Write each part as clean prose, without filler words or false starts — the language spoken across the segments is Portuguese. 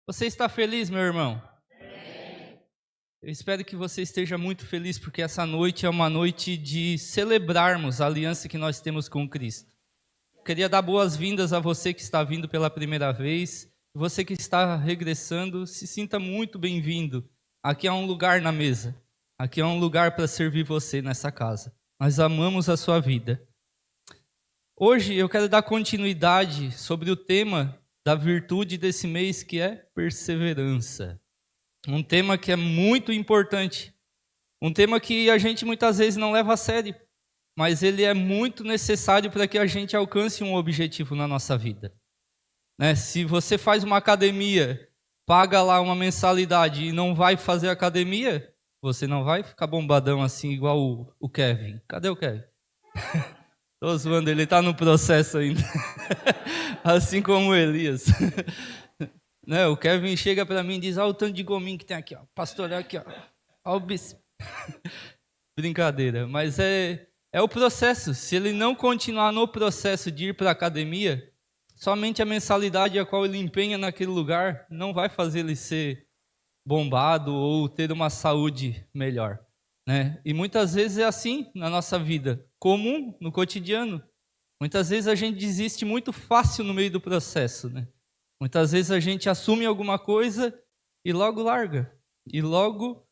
Você está feliz, meu irmão? Eu espero que você esteja muito feliz, porque essa noite é uma noite de celebrarmos a aliança que nós temos com Cristo. Queria dar boas-vindas a você que está vindo pela primeira vez, você que está regressando, se sinta muito bem-vindo. Aqui há um lugar na mesa, aqui há um lugar para servir você nessa casa. Nós amamos a sua vida. Hoje eu quero dar continuidade sobre o tema da virtude desse mês, que é perseverança. Um tema que é muito importante, um tema que a gente muitas vezes não leva a sério, mas ele é muito necessário para que a gente alcance um objetivo na nossa vida. Se você faz uma academia, paga lá uma mensalidade e não vai fazer academia, você não vai ficar bombadão assim igual o Kevin. Cadê o Kevin? Tô zoando, ele está no processo ainda. Assim como o Elias. O Kevin chega para mim e diz: olha o tanto de gominho que tem aqui, ó. Pastor, aqui, ó. Olha o bispo. Brincadeira, mas é o processo. Se ele não continuar no processo de ir para a academia, somente a mensalidade a qual ele empenha naquele lugar não vai fazer ele ser bombado ou ter uma saúde melhor. E muitas vezes é assim na nossa vida, comum, no cotidiano. Muitas vezes a gente desiste muito fácil no meio do processo, Muitas vezes a gente assume alguma coisa e logo larga. E logo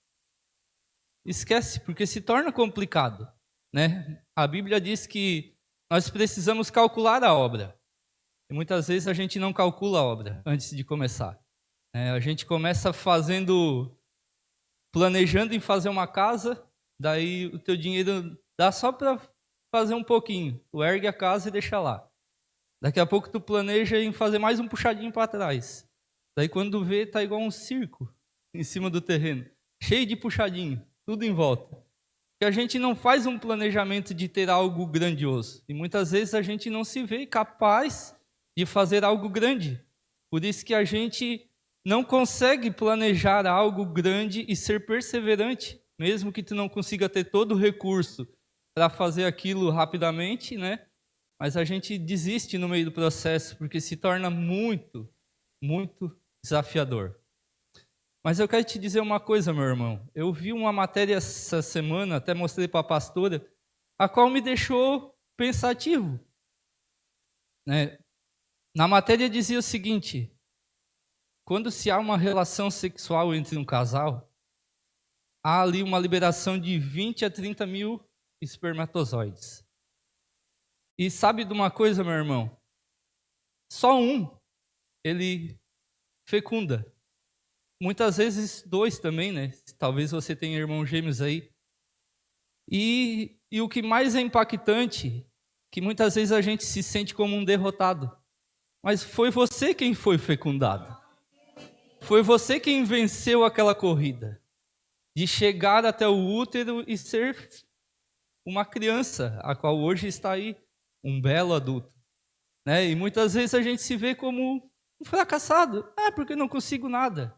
esquece, porque se torna complicado. A Bíblia diz que nós precisamos calcular a obra. E muitas vezes a gente não calcula a obra antes de começar. A gente começa planejando em fazer uma casa, daí o teu dinheiro dá só para fazer um pouquinho. Tu ergue a casa e deixa lá. Daqui a pouco tu planeja em fazer mais um puxadinho para trás. Daí quando vê, tá igual um circo em cima do terreno, cheio de puxadinho, tudo em volta. Porque a gente não faz um planejamento de ter algo grandioso. E muitas vezes a gente não se vê capaz de fazer algo grande. Por isso que a gente não consegue planejar algo grande e ser perseverante, mesmo que tu não consiga ter todo o recurso para fazer aquilo rapidamente, Mas a gente desiste no meio do processo, porque se torna muito, muito desafiador. Mas eu quero te dizer uma coisa, meu irmão. Eu vi uma matéria essa semana, até mostrei para a pastora, a qual me deixou pensativo. Na matéria dizia o seguinte: quando se há uma relação sexual entre um casal, há ali uma liberação de 20 a 30 mil espermatozoides. E sabe de uma coisa, meu irmão? Só um, ele fecunda. Muitas vezes dois também, Talvez você tenha irmãos gêmeos aí. E o que mais é impactante, que muitas vezes a gente se sente como um derrotado. Mas foi você quem foi fecundado. Foi você quem venceu aquela corrida. De chegar até o útero e ser uma criança, a qual hoje está aí, um belo adulto. E muitas vezes a gente se vê como um fracassado. Porque não consigo nada.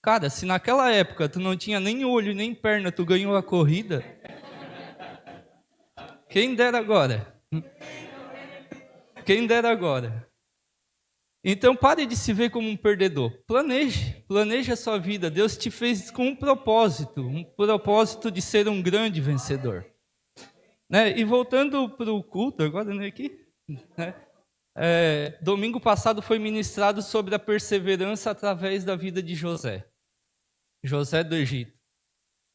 Cara, se naquela época tu não tinha nem olho nem perna, tu ganhou a corrida, quem dera agora? Quem dera agora? Então pare de se ver como um perdedor. Planeje a sua vida. Deus te fez com um propósito de ser um grande vencedor. E voltando para o culto, agora aqui, domingo passado foi ministrado sobre a perseverança através da vida de José. José do Egito.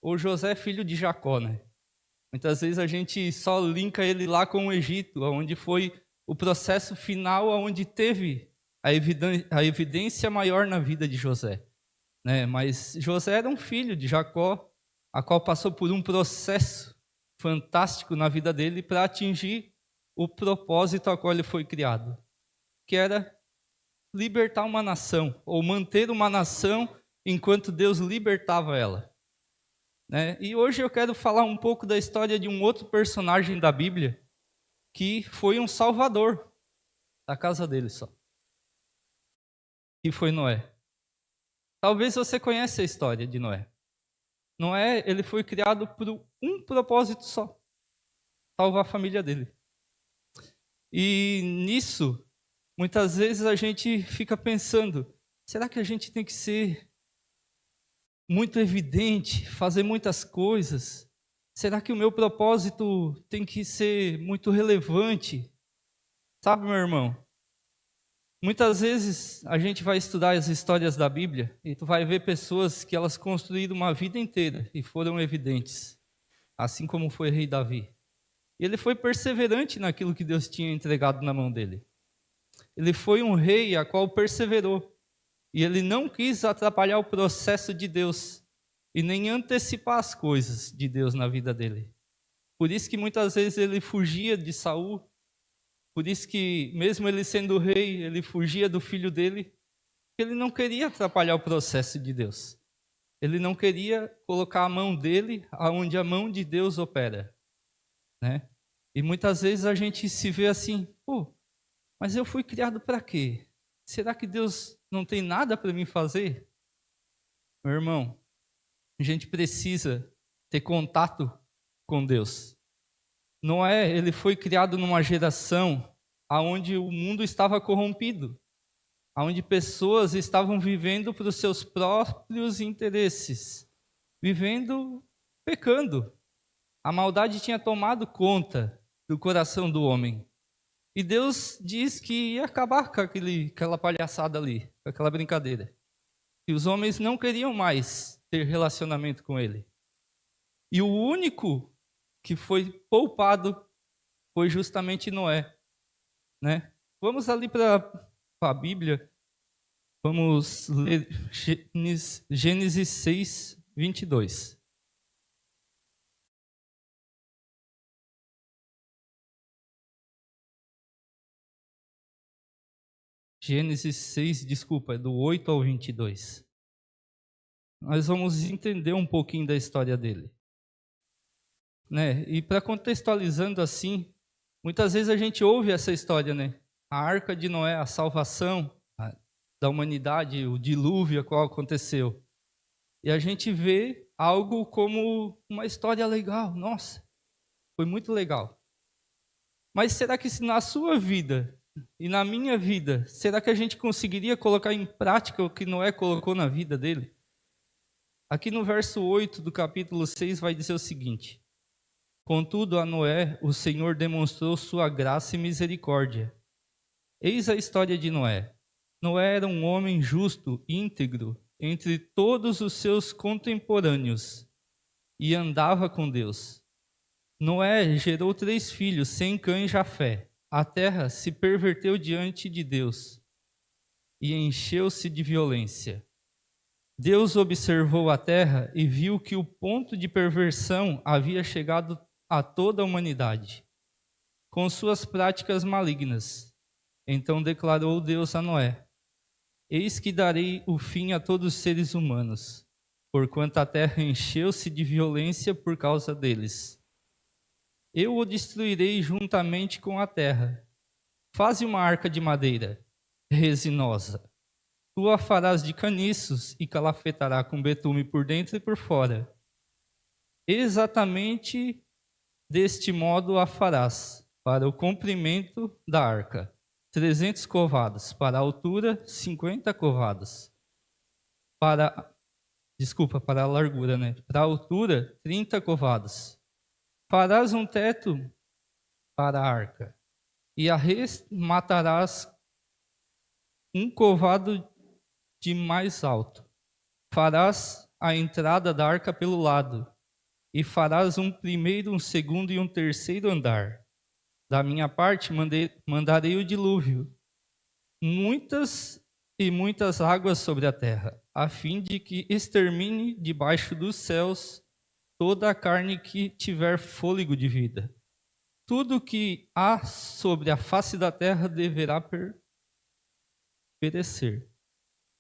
Ou José, filho de Jacó, Muitas vezes a gente só linka ele lá com o Egito, onde foi o processo final, onde teve a evidência maior na vida de José. Mas José era um filho de Jacó, a qual passou por um processo fantástico na vida dele para atingir o propósito a qual ele foi criado, que era libertar uma nação, ou manter uma nação enquanto Deus libertava ela. E hoje eu quero falar um pouco da história de um outro personagem da Bíblia, que foi um salvador da casa dele só. E foi Noé. Talvez você conheça a história de Noé. Noé, ele foi criado por um propósito só: salvar a família dele. E nisso, muitas vezes a gente fica pensando, Será que a gente tem que ser muito evidente, fazer muitas coisas? Será que o meu propósito tem que ser muito relevante? Sabe, meu irmão? Muitas vezes a gente vai estudar as histórias da Bíblia e tu vai ver pessoas que elas construíram uma vida inteira e foram evidentes, assim como foi o rei Davi. E ele foi perseverante naquilo que Deus tinha entregado na mão dele. Ele foi um rei a qual perseverou. E ele não quis atrapalhar o processo de Deus e nem antecipar as coisas de Deus na vida dele. Por isso que muitas vezes ele fugia de Saul. Por isso que, mesmo ele sendo rei, ele fugia do filho dele. Porque ele não queria atrapalhar o processo de Deus. Ele não queria colocar a mão dele aonde a mão de Deus opera, né? E muitas vezes a gente se vê assim, pô, mas eu fui criado para quê? Será que Deus não tem nada para mim fazer? Meu irmão, a gente precisa ter contato com Deus. Noé, ele foi criado numa geração onde o mundo estava corrompido, onde pessoas estavam vivendo para os seus próprios interesses, vivendo pecando. A maldade tinha tomado conta do coração do homem. E Deus diz que ia acabar com aquela palhaçada ali, com aquela brincadeira. E os homens não queriam mais ter relacionamento com ele. E o único que foi poupado foi justamente Noé, né? Vamos ali para a Bíblia, vamos ler Gênesis 6, 22. Gênesis 6, desculpa, é do 8 ao 22. Nós vamos entender um pouquinho da história dele, né? E para contextualizando assim, muitas vezes a gente ouve essa história, né? A arca de Noé, a salvação da humanidade, o dilúvio a qual aconteceu. E a gente vê algo como uma história legal. Nossa, foi muito legal. Mas será que na sua vida e na minha vida, será que a gente conseguiria colocar em prática o que Noé colocou na vida dele? Aqui no verso 8 do capítulo 6 vai dizer o seguinte: Contudo, a Noé, o Senhor demonstrou sua graça e misericórdia. Eis a história de Noé. Noé era um homem justo, íntegro, entre todos os seus contemporâneos, e andava com Deus. Noé gerou 3 filhos, Sem, Cã e Jafé. A terra se perverteu diante de Deus e encheu-se de violência. Deus observou a terra e viu que o ponto de perversão havia chegado a toda a humanidade, com suas práticas malignas. Então declarou Deus a Noé: Eis que darei o fim a todos os seres humanos, porquanto a terra encheu-se de violência por causa deles. Eu o destruirei juntamente com a terra. Faze uma arca de madeira resinosa. Tu a farás de caniços e calafetará com betume por dentro e por fora. Exatamente deste modo a farás, para o comprimento da arca, 300 covados, para a altura, 50 covados. Para a largura, né? Para a altura, 30 covados. Farás um teto para a arca, e arrematarás um covado de mais alto. Farás a entrada da arca pelo lado, e farás um primeiro, um segundo e um terceiro andar. Da minha parte mandarei o dilúvio, muitas e muitas águas sobre a terra, a fim de que extermine debaixo dos céus toda a carne que tiver fôlego de vida. Tudo que há sobre a face da terra deverá perecer.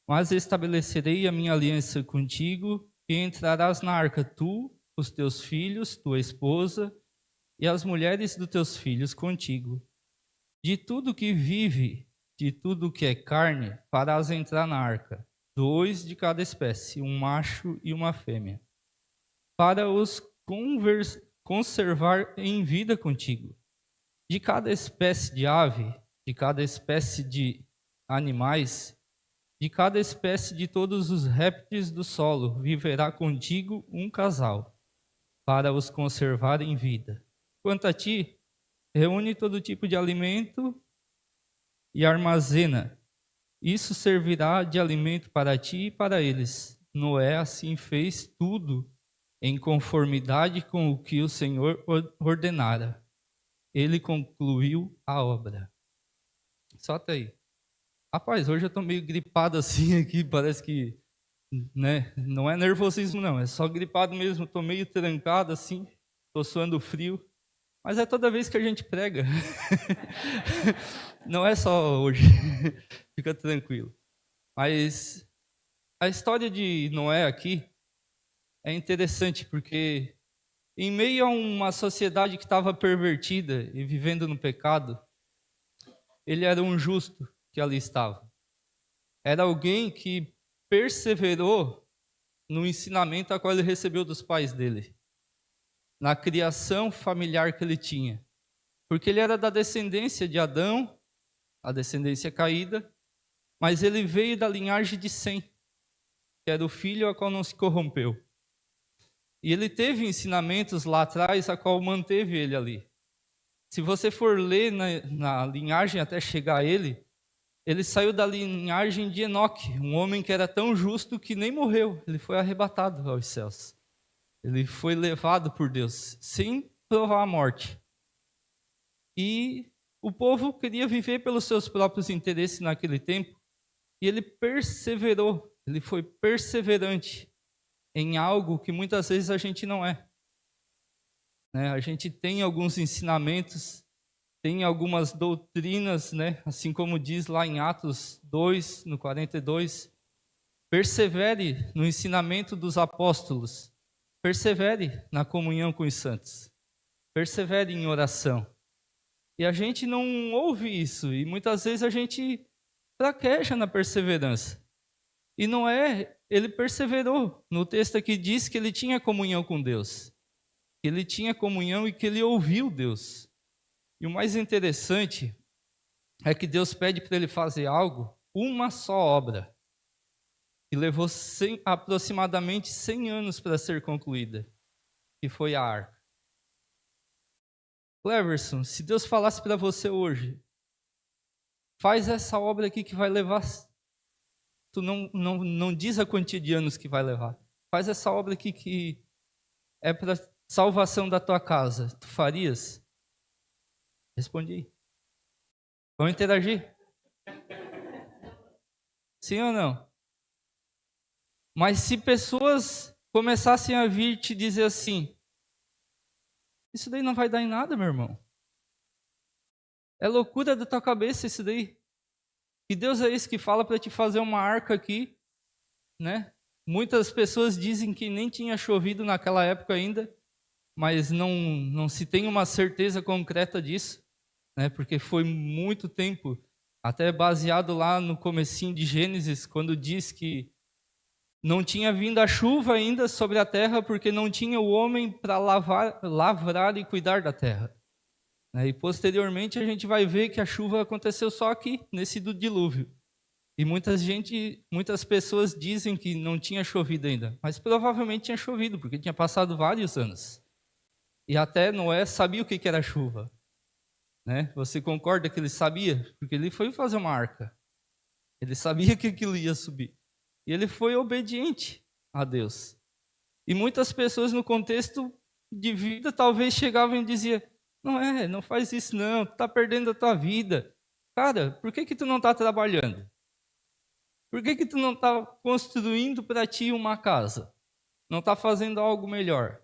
Mas estabelecerei a minha aliança contigo, e entrarás na arca tu, os teus filhos, tua esposa, e as mulheres dos teus filhos contigo. De tudo que vive, de tudo que é carne, farás entrar na arca, 2 de cada espécie, um macho e uma fêmea, para os conservar em vida contigo. De cada espécie de ave, de cada espécie de animais, De cada espécie de todos os répteis do solo viverá contigo um casal, para os conservar em vida. Quanto a ti, reúne todo tipo de alimento e armazena. Isso servirá de alimento para ti e para eles. Noé assim fez tudo em conformidade com o que o Senhor ordenara. Ele concluiu a obra. Só até aí. Rapaz, hoje eu estou meio gripado assim aqui, parece que, né, não é nervosismo não, é só gripado mesmo, estou meio trancado assim, estou suando frio, mas é toda vez que a gente prega, não é só hoje, fica tranquilo. Mas a história de Noé aqui é interessante porque em meio a uma sociedade que estava pervertida e vivendo no pecado, ele era um justo que ali estava. Era alguém que perseverou no ensinamento a qual ele recebeu dos pais dele, na criação familiar que ele tinha. Porque ele era da descendência de Adão, a descendência caída, mas ele veio da linhagem de Sem, que era o filho a qual não se corrompeu. E ele teve ensinamentos lá atrás a qual manteve ele ali. Se você for ler na linhagem até chegar a ele saiu da linhagem de Enoque, um homem que era tão justo que nem morreu. Ele foi arrebatado aos céus. Ele foi levado por Deus, sem provar a morte. E o povo queria viver pelos seus próprios interesses naquele tempo, e ele perseverou, ele foi perseverante em algo que muitas vezes a gente não é. Né? A gente tem alguns ensinamentos, tem algumas doutrinas, né? Assim como diz lá em Atos 2, no 42, persevere no ensinamento dos apóstolos, persevere na comunhão com os santos, persevere em oração. E a gente não ouve isso, e muitas vezes a gente fraqueja na perseverança. E não é, ele perseverou. No texto aqui diz que ele tinha comunhão com Deus, que ele tinha comunhão e que ele ouviu Deus. E o mais interessante é que Deus pede para ele fazer algo, uma só obra, que levou aproximadamente 100 anos para ser concluída, que foi a arca. Cleverson, se Deus falasse para você hoje, faz essa obra aqui que vai levar, tu não diz a quantia de anos que vai levar, faz essa obra aqui que é para salvação da tua casa, tu farias? Responde aí. Vamos interagir? Sim ou não? Mas se pessoas começassem a vir te dizer assim, isso daí não vai dar em nada, meu irmão. É loucura da tua cabeça isso daí. Que Deus é esse que fala para te fazer uma arca aqui, né? Muitas pessoas dizem que nem tinha chovido naquela época ainda, mas não se tem uma certeza concreta disso, né? Porque foi muito tempo, até baseado lá no comecinho de Gênesis, quando diz que não tinha vindo a chuva ainda sobre a terra, porque não tinha o homem para lavrar e cuidar da terra. E posteriormente a gente vai ver que a chuva aconteceu só aqui, nesse do dilúvio. E muitas pessoas dizem que não tinha chovido ainda, mas provavelmente tinha chovido, porque tinha passado vários anos. E até Noé sabia o que era chuva. Né? Você concorda que ele sabia? Porque ele foi fazer uma arca. Ele sabia que aquilo ia subir. E ele foi obediente a Deus. E muitas pessoas no contexto de vida talvez chegavam e diziam, não faz isso não, tu está perdendo a tua vida. Cara, por que tu não está trabalhando? Por que tu não está construindo para ti uma casa? Não está fazendo algo melhor?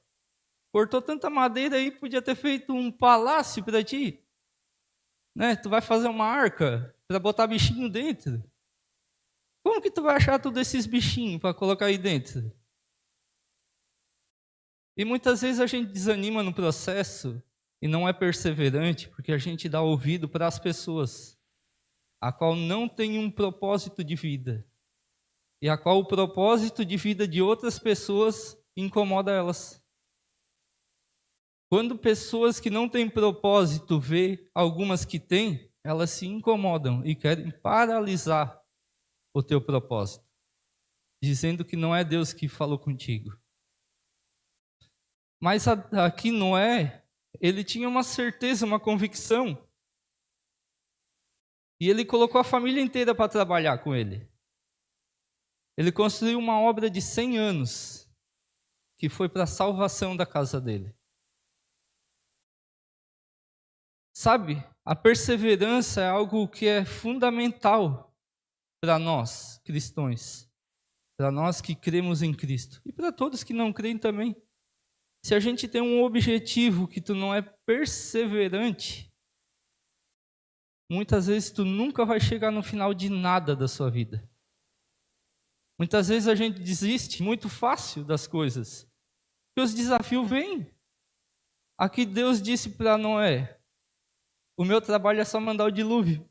Cortou tanta madeira aí, podia ter feito um palácio para ti. Né? Tu vai fazer uma arca para botar bichinho dentro. Como que tu vai achar todos esses bichinhos para colocar aí dentro? E muitas vezes a gente desanima no processo e não é perseverante porque a gente dá ouvido para as pessoas, a qual não tem um propósito de vida e a qual o propósito de vida de outras pessoas incomoda elas. Quando pessoas que não têm propósito vê algumas que têm, elas se incomodam e querem paralisar o teu propósito, dizendo que não é Deus que falou contigo. Mas aqui Noé, ele tinha uma certeza, uma convicção, e ele colocou a família inteira para trabalhar com ele. Ele construiu uma obra de 100 anos, que foi para a salvação da casa dele. Sabe, a perseverança é algo que é fundamental para nós, cristãos, para nós que cremos em Cristo, e para todos que não creem também. Se a gente tem um objetivo que tu não é perseverante, muitas vezes tu nunca vai chegar no final de nada da sua vida. Muitas vezes a gente desiste muito fácil das coisas, porque os desafios vêm. Aqui Deus disse para Noé, o meu trabalho é só mandar o dilúvio.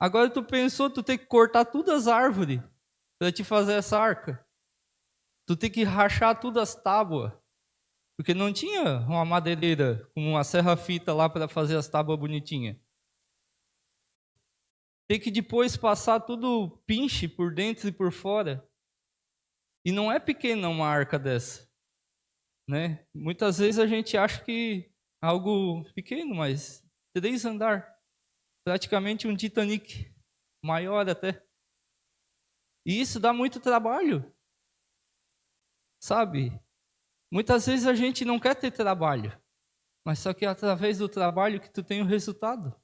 Agora tu pensou, tu tem que cortar todas as árvores para te fazer essa arca. Tu tem que rachar todas as tábuas. Porque não tinha uma madeireira com uma serra-fita lá para fazer as tábuas bonitinhas. Tem que depois passar tudo pinche por dentro e por fora. E não é pequena uma arca dessa, né? Muitas vezes a gente acha que é algo pequeno, mas 3 andares. Praticamente um Titanic, maior até. E isso dá muito trabalho, sabe? Muitas vezes a gente não quer ter trabalho, mas só que é através do trabalho que tu tem o resultado.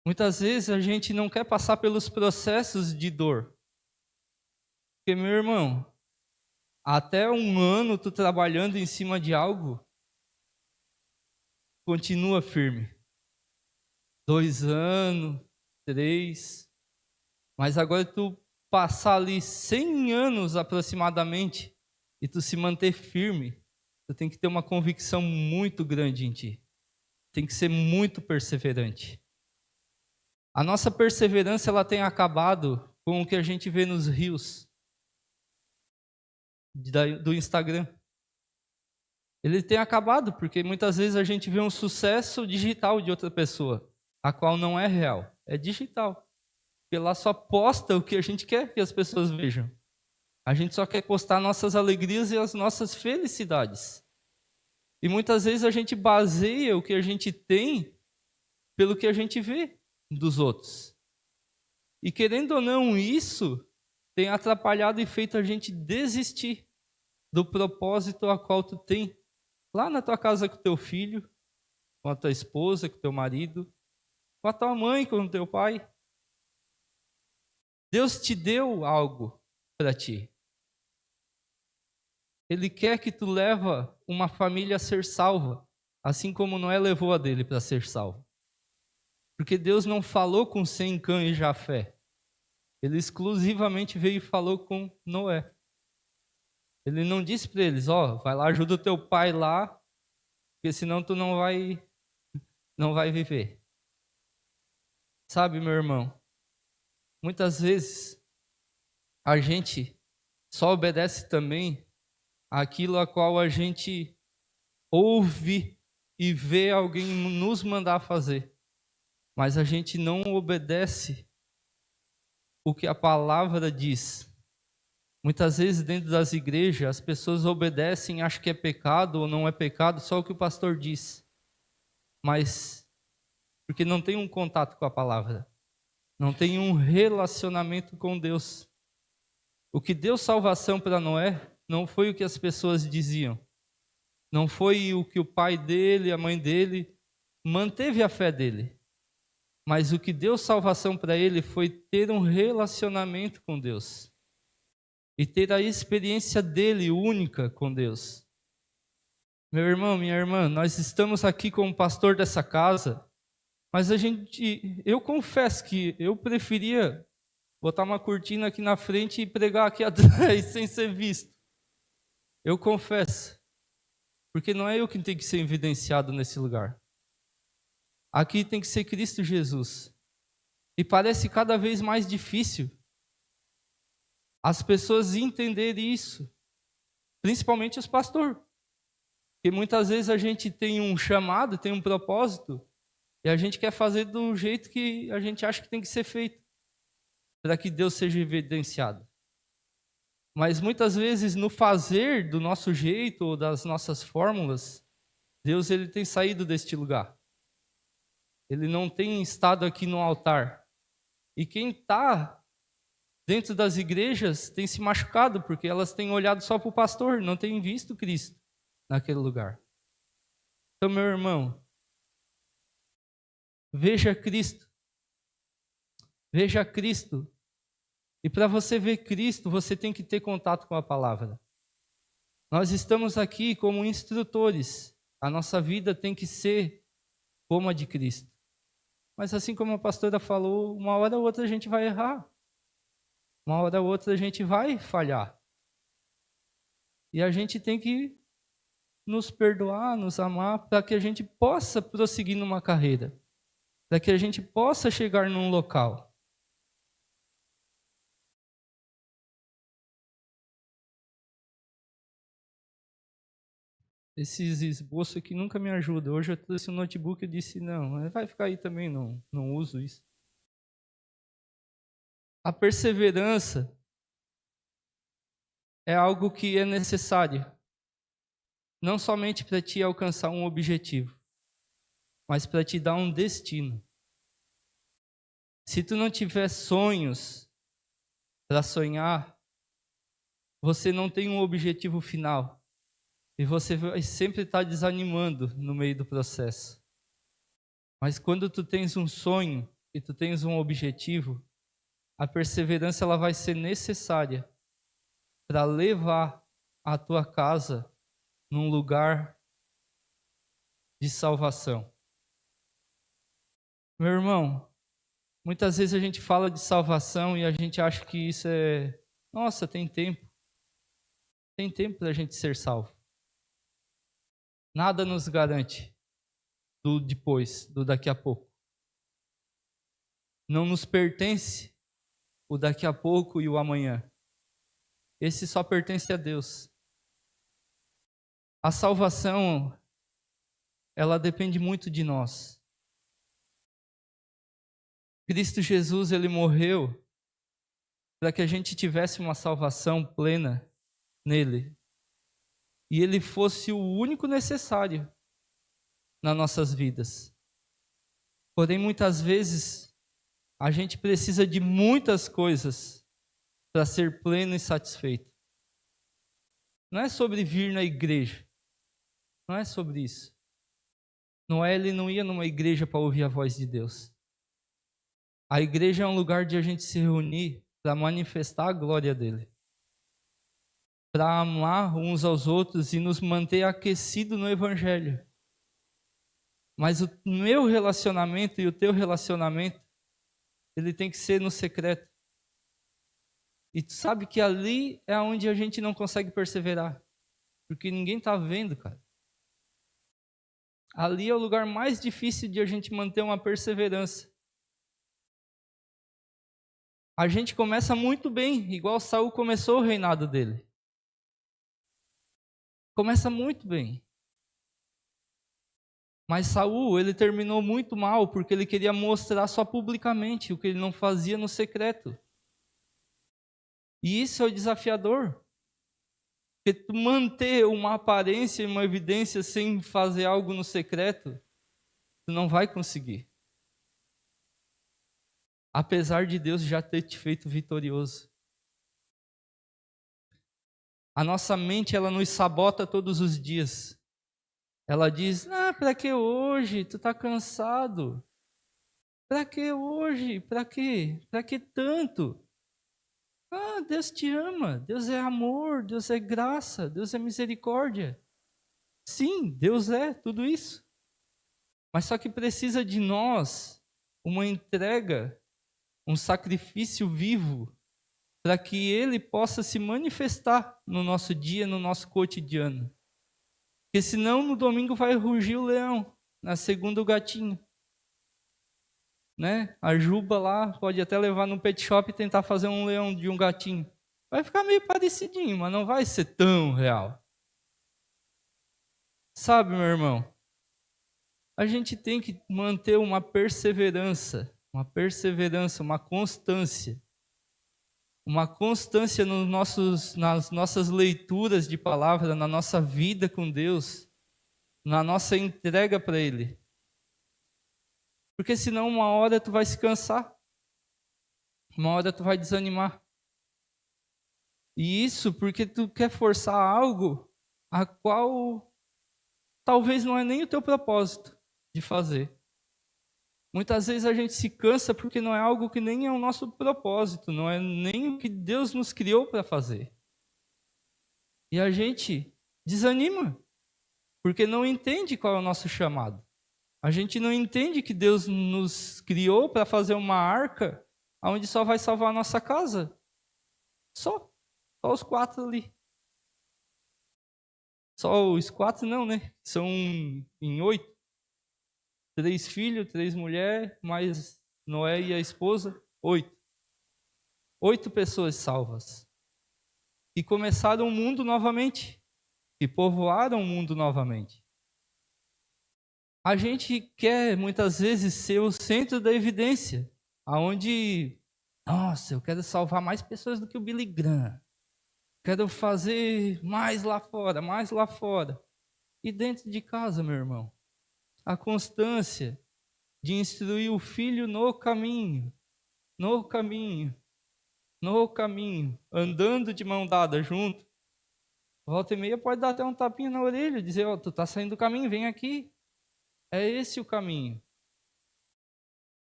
Muitas vezes a gente não quer passar pelos processos de dor. Porque, meu irmão, até 1 ano tu trabalhando em cima de algo, continua firme. 2 anos, 3, mas agora tu passar ali 100 anos aproximadamente, e tu se manter firme, tu tem que ter uma convicção muito grande em ti. Tem que ser muito perseverante. A nossa perseverança, ela tem acabado com o que a gente vê nos reels do Instagram. Ele tem acabado porque muitas vezes a gente vê um sucesso digital de outra pessoa, a qual não é real, é digital. Porque lá só posta o que a gente quer que as pessoas vejam. A gente só quer postar nossas alegrias e as nossas felicidades. E muitas vezes a gente baseia o que a gente tem pelo que a gente vê dos outros. E querendo ou não, isso tem atrapalhado e feito a gente desistir do propósito a qual tu tem lá na tua casa com o teu filho, com a tua esposa, com o teu marido, com a tua mãe, com o teu pai. Deus te deu algo para ti. Ele quer que tu leva uma família a ser salva, assim como Noé levou a dele para ser salvo. Porque Deus não falou com Sem, Cã e Jafé. Ele exclusivamente veio e falou com Noé. Ele não disse para eles, vai lá, ajuda o teu pai lá, porque senão tu não vai viver. Sabe, meu irmão, muitas vezes a gente só obedece também aquilo a qual a gente ouve e vê alguém nos mandar fazer. Mas a gente não obedece o que a palavra diz. Muitas vezes dentro das igrejas as pessoas obedecem, acham que é pecado ou não é pecado, só o que o pastor diz. Mas porque não tem um contato com a palavra. Não tem um relacionamento com Deus. O que deu salvação para Noé não foi o que as pessoas diziam. Não foi o que o pai dele, a mãe dele, manteve a fé dele. Mas o que deu salvação para ele foi ter um relacionamento com Deus. E ter a experiência dele única com Deus. Meu irmão, minha irmã, nós estamos aqui como pastor dessa casa, mas eu confesso que eu preferia botar uma cortina aqui na frente e pregar aqui atrás sem ser visto. Eu confesso. Porque não é eu que tenho que ser evidenciado nesse lugar. Aqui tem que ser Cristo Jesus. E parece cada vez mais difícil as pessoas entenderem isso. Principalmente os pastores. Porque muitas vezes a gente tem um chamado, tem um propósito, e a gente quer fazer do jeito que a gente acha que tem que ser feito. para que Deus seja evidenciado. Mas muitas vezes no fazer do nosso jeito ou das nossas fórmulas, Deus ele tem saído deste lugar. Ele não tem estado aqui no altar. E quem está dentro das igrejas tem se machucado, porque elas têm olhado só para o pastor, não têm visto Cristo naquele lugar. Então, meu irmão, veja Cristo. Veja Cristo. E para você ver Cristo, você tem que ter contato com a palavra. Nós estamos aqui como instrutores. A nossa vida tem que ser como a de Cristo. Mas assim como a pastora falou, uma hora ou outra a gente vai errar. Uma hora ou outra a gente vai falhar. E a gente tem que nos perdoar, nos amar, para que a gente possa prosseguir numa carreira. Para que a gente possa chegar num local. Esses esboços aqui nunca me ajudam. Hoje eu trouxe um notebook e disse, não, vai ficar aí também, não uso isso. A perseverança é algo que é necessário. Não somente para te alcançar um objetivo, mas para te dar um destino. Se tu não tiver sonhos para sonhar, você não tem um objetivo final. E você vai sempre estar desanimando no meio do processo. Mas quando tu tens um sonho e tu tens um objetivo, a perseverança ela vai ser necessária para levar a tua casa num lugar de salvação. Meu irmão, muitas vezes a gente fala de salvação e a gente acha que isso é... Nossa, tem tempo. Tem tempo para a gente ser salvo. Nada nos garante do depois, do daqui a pouco. Não nos pertence o daqui a pouco e o amanhã. Esse só pertence a Deus. A salvação, ela depende muito de nós. Cristo Jesus, ele morreu para que a gente tivesse uma salvação plena nele. E ele fosse o único necessário nas nossas vidas. Porém, muitas vezes, a gente precisa de muitas coisas para ser pleno e satisfeito. Não é sobre vir na igreja. Não é sobre isso. Noé, ele não ia numa igreja para ouvir a voz de Deus. A igreja é um lugar de a gente se reunir para manifestar a glória dele. Para amar uns aos outros e nos manter aquecidos no evangelho. Mas o meu relacionamento e o teu relacionamento, ele tem que ser no secreto. E tu sabe que ali é onde a gente não consegue perseverar. Porque ninguém está vendo, cara. Ali é o lugar mais difícil de a gente manter uma perseverança. A gente começa muito bem, igual Saul começou o reinado dele. Começa muito bem. Mas Saul, ele terminou muito mal, porque ele queria mostrar só publicamente o que ele não fazia no secreto. E isso é o desafiador. Porque tu manter uma aparência e uma evidência sem fazer algo no secreto, tu não vai conseguir. Apesar de Deus já ter te feito vitorioso. A nossa mente, ela nos sabota todos os dias. Ela diz, para que hoje? Tu tá cansado. Para que hoje? Para quê? Para que tanto? Deus te ama. Deus é amor. Deus é graça. Deus é misericórdia. Sim, Deus é tudo isso. Mas só que precisa de nós uma entrega, um sacrifício vivo, para que Ele possa se manifestar no nosso dia, no nosso cotidiano. Porque senão no domingo vai rugir o leão, na segunda o gatinho. Né? A Juba lá pode até levar no pet shop e tentar fazer um leão de um gatinho. Vai ficar meio parecidinho, mas não vai ser tão real. Sabe, meu irmão? A gente tem que manter uma perseverança, uma constância. uma constância nas nossas leituras de palavra, na nossa vida com Deus, na nossa entrega para Ele. Porque senão uma hora tu vai se cansar, uma hora tu vai desanimar. E isso porque tu quer forçar algo a qual talvez não é nem o teu propósito de fazer. Muitas vezes a gente se cansa porque não é algo que nem é o nosso propósito, não é nem o que Deus nos criou para fazer. E a gente desanima, porque não entende qual é o nosso chamado. A gente não entende que Deus nos criou para fazer uma arca onde só vai salvar a nossa casa. Só os 4 ali. Só os 4 não, né? São em 8. 3 filhos, 3 mulheres, mais Noé e a esposa, 8. 8 pessoas salvas. E começaram o mundo novamente. E povoaram o mundo novamente. A gente quer, muitas vezes, ser o centro da evidência. Onde, nossa, eu quero salvar mais pessoas do que o Billy Graham. Quero fazer mais lá fora, mais lá fora. E dentro de casa, meu irmão, a constância de instruir o filho no caminho, andando de mão dada junto. Volta e meia pode dar até um tapinha na orelha, dizer, ó, tu tá saindo do caminho, vem aqui. É esse o caminho.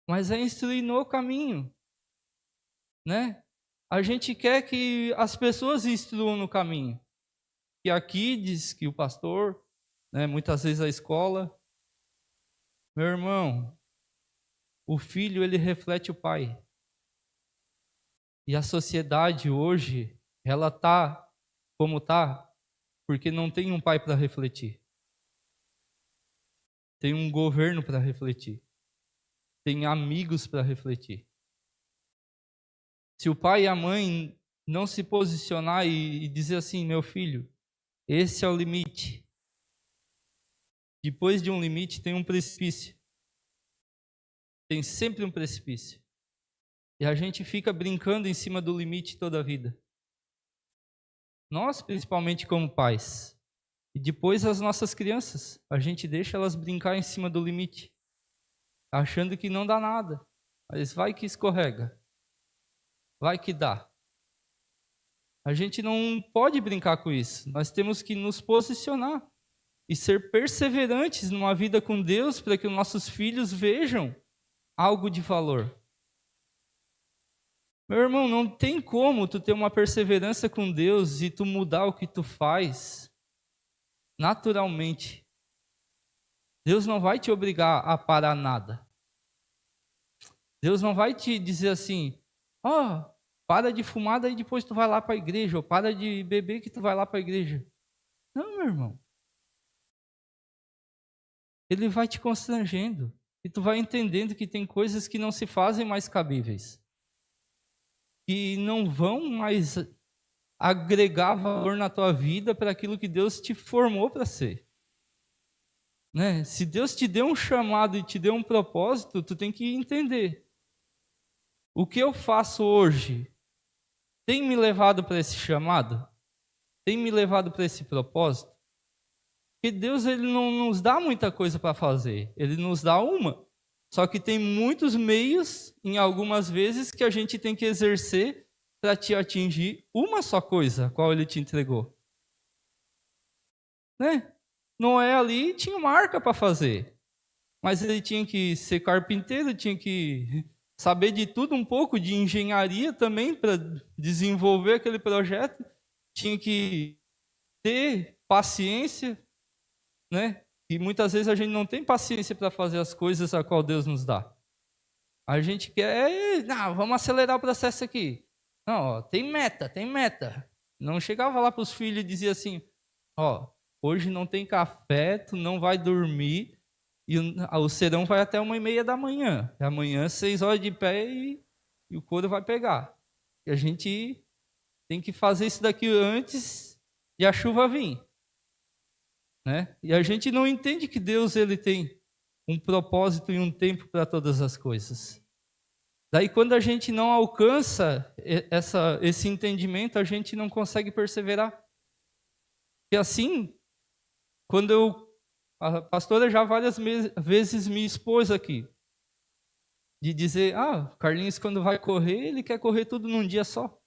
Mas é instruir no caminho, né? A gente quer que as pessoas instruam no caminho. Que aqui diz que o pastor, né, muitas vezes a escola. Meu irmão, o filho ele reflete o pai. E a sociedade hoje, ela tá como tá, porque não tem um pai para refletir. Tem um governo para refletir. Tem amigos para refletir. Se o pai e a mãe não se posicionar e dizer assim, meu filho, esse é o limite. Depois de um limite tem um precipício. Tem sempre um precipício. E a gente fica brincando em cima do limite toda a vida. Nós, principalmente como pais. E depois as nossas crianças. A gente deixa elas brincar em cima do limite. Achando que não dá nada. Mas vai que escorrega. Vai que dá. A gente não pode brincar com isso. Nós temos que nos posicionar. E ser perseverantes numa vida com Deus para que os nossos filhos vejam algo de valor. Meu irmão, não tem como tu ter uma perseverança com Deus e tu mudar o que tu faz naturalmente. Deus não vai te obrigar a parar nada. Deus não vai te dizer assim, ó, para de fumar, daí depois tu vai lá para a igreja, ou para de beber que tu vai lá para a igreja. Não, meu irmão. Ele vai te constrangendo. E tu vai entendendo que tem coisas que não se fazem mais cabíveis. Que não vão mais agregar valor na tua vida para aquilo que Deus te formou para ser. Né? Se Deus te deu um chamado e te deu um propósito, tu tem que entender. O que eu faço hoje tem me levado para esse chamado? Tem me levado para esse propósito? Porque Deus ele não nos dá muita coisa para fazer. Ele nos dá uma. Só que tem muitos meios, em algumas vezes, que a gente tem que exercer para te atingir uma só coisa, a qual ele te entregou. Né? Noé ali tinha uma arca para fazer. Mas ele tinha que ser carpinteiro, tinha que saber de tudo um pouco, de engenharia também, para desenvolver aquele projeto. Tinha que ter paciência, né? E muitas vezes a gente não tem paciência para fazer as coisas a qual Deus nos dá. A gente quer, não, vamos acelerar o processo aqui. Não, ó, tem meta. Não chegava lá para os filhos e dizia assim, ó, hoje não tem café, tu não vai dormir, e o serão vai até 1h30 da manhã. E amanhã, 6 horas de pé e o couro vai pegar. E a gente tem que fazer isso daqui antes de a chuva vir. Né? E a gente não entende que Deus ele tem um propósito e um tempo para todas as coisas. Daí, quando a gente não alcança esse entendimento, a gente não consegue perseverar. E assim, a pastora já várias vezes me expôs aqui, de dizer, Carlinhos, quando vai correr, ele quer correr tudo num dia só.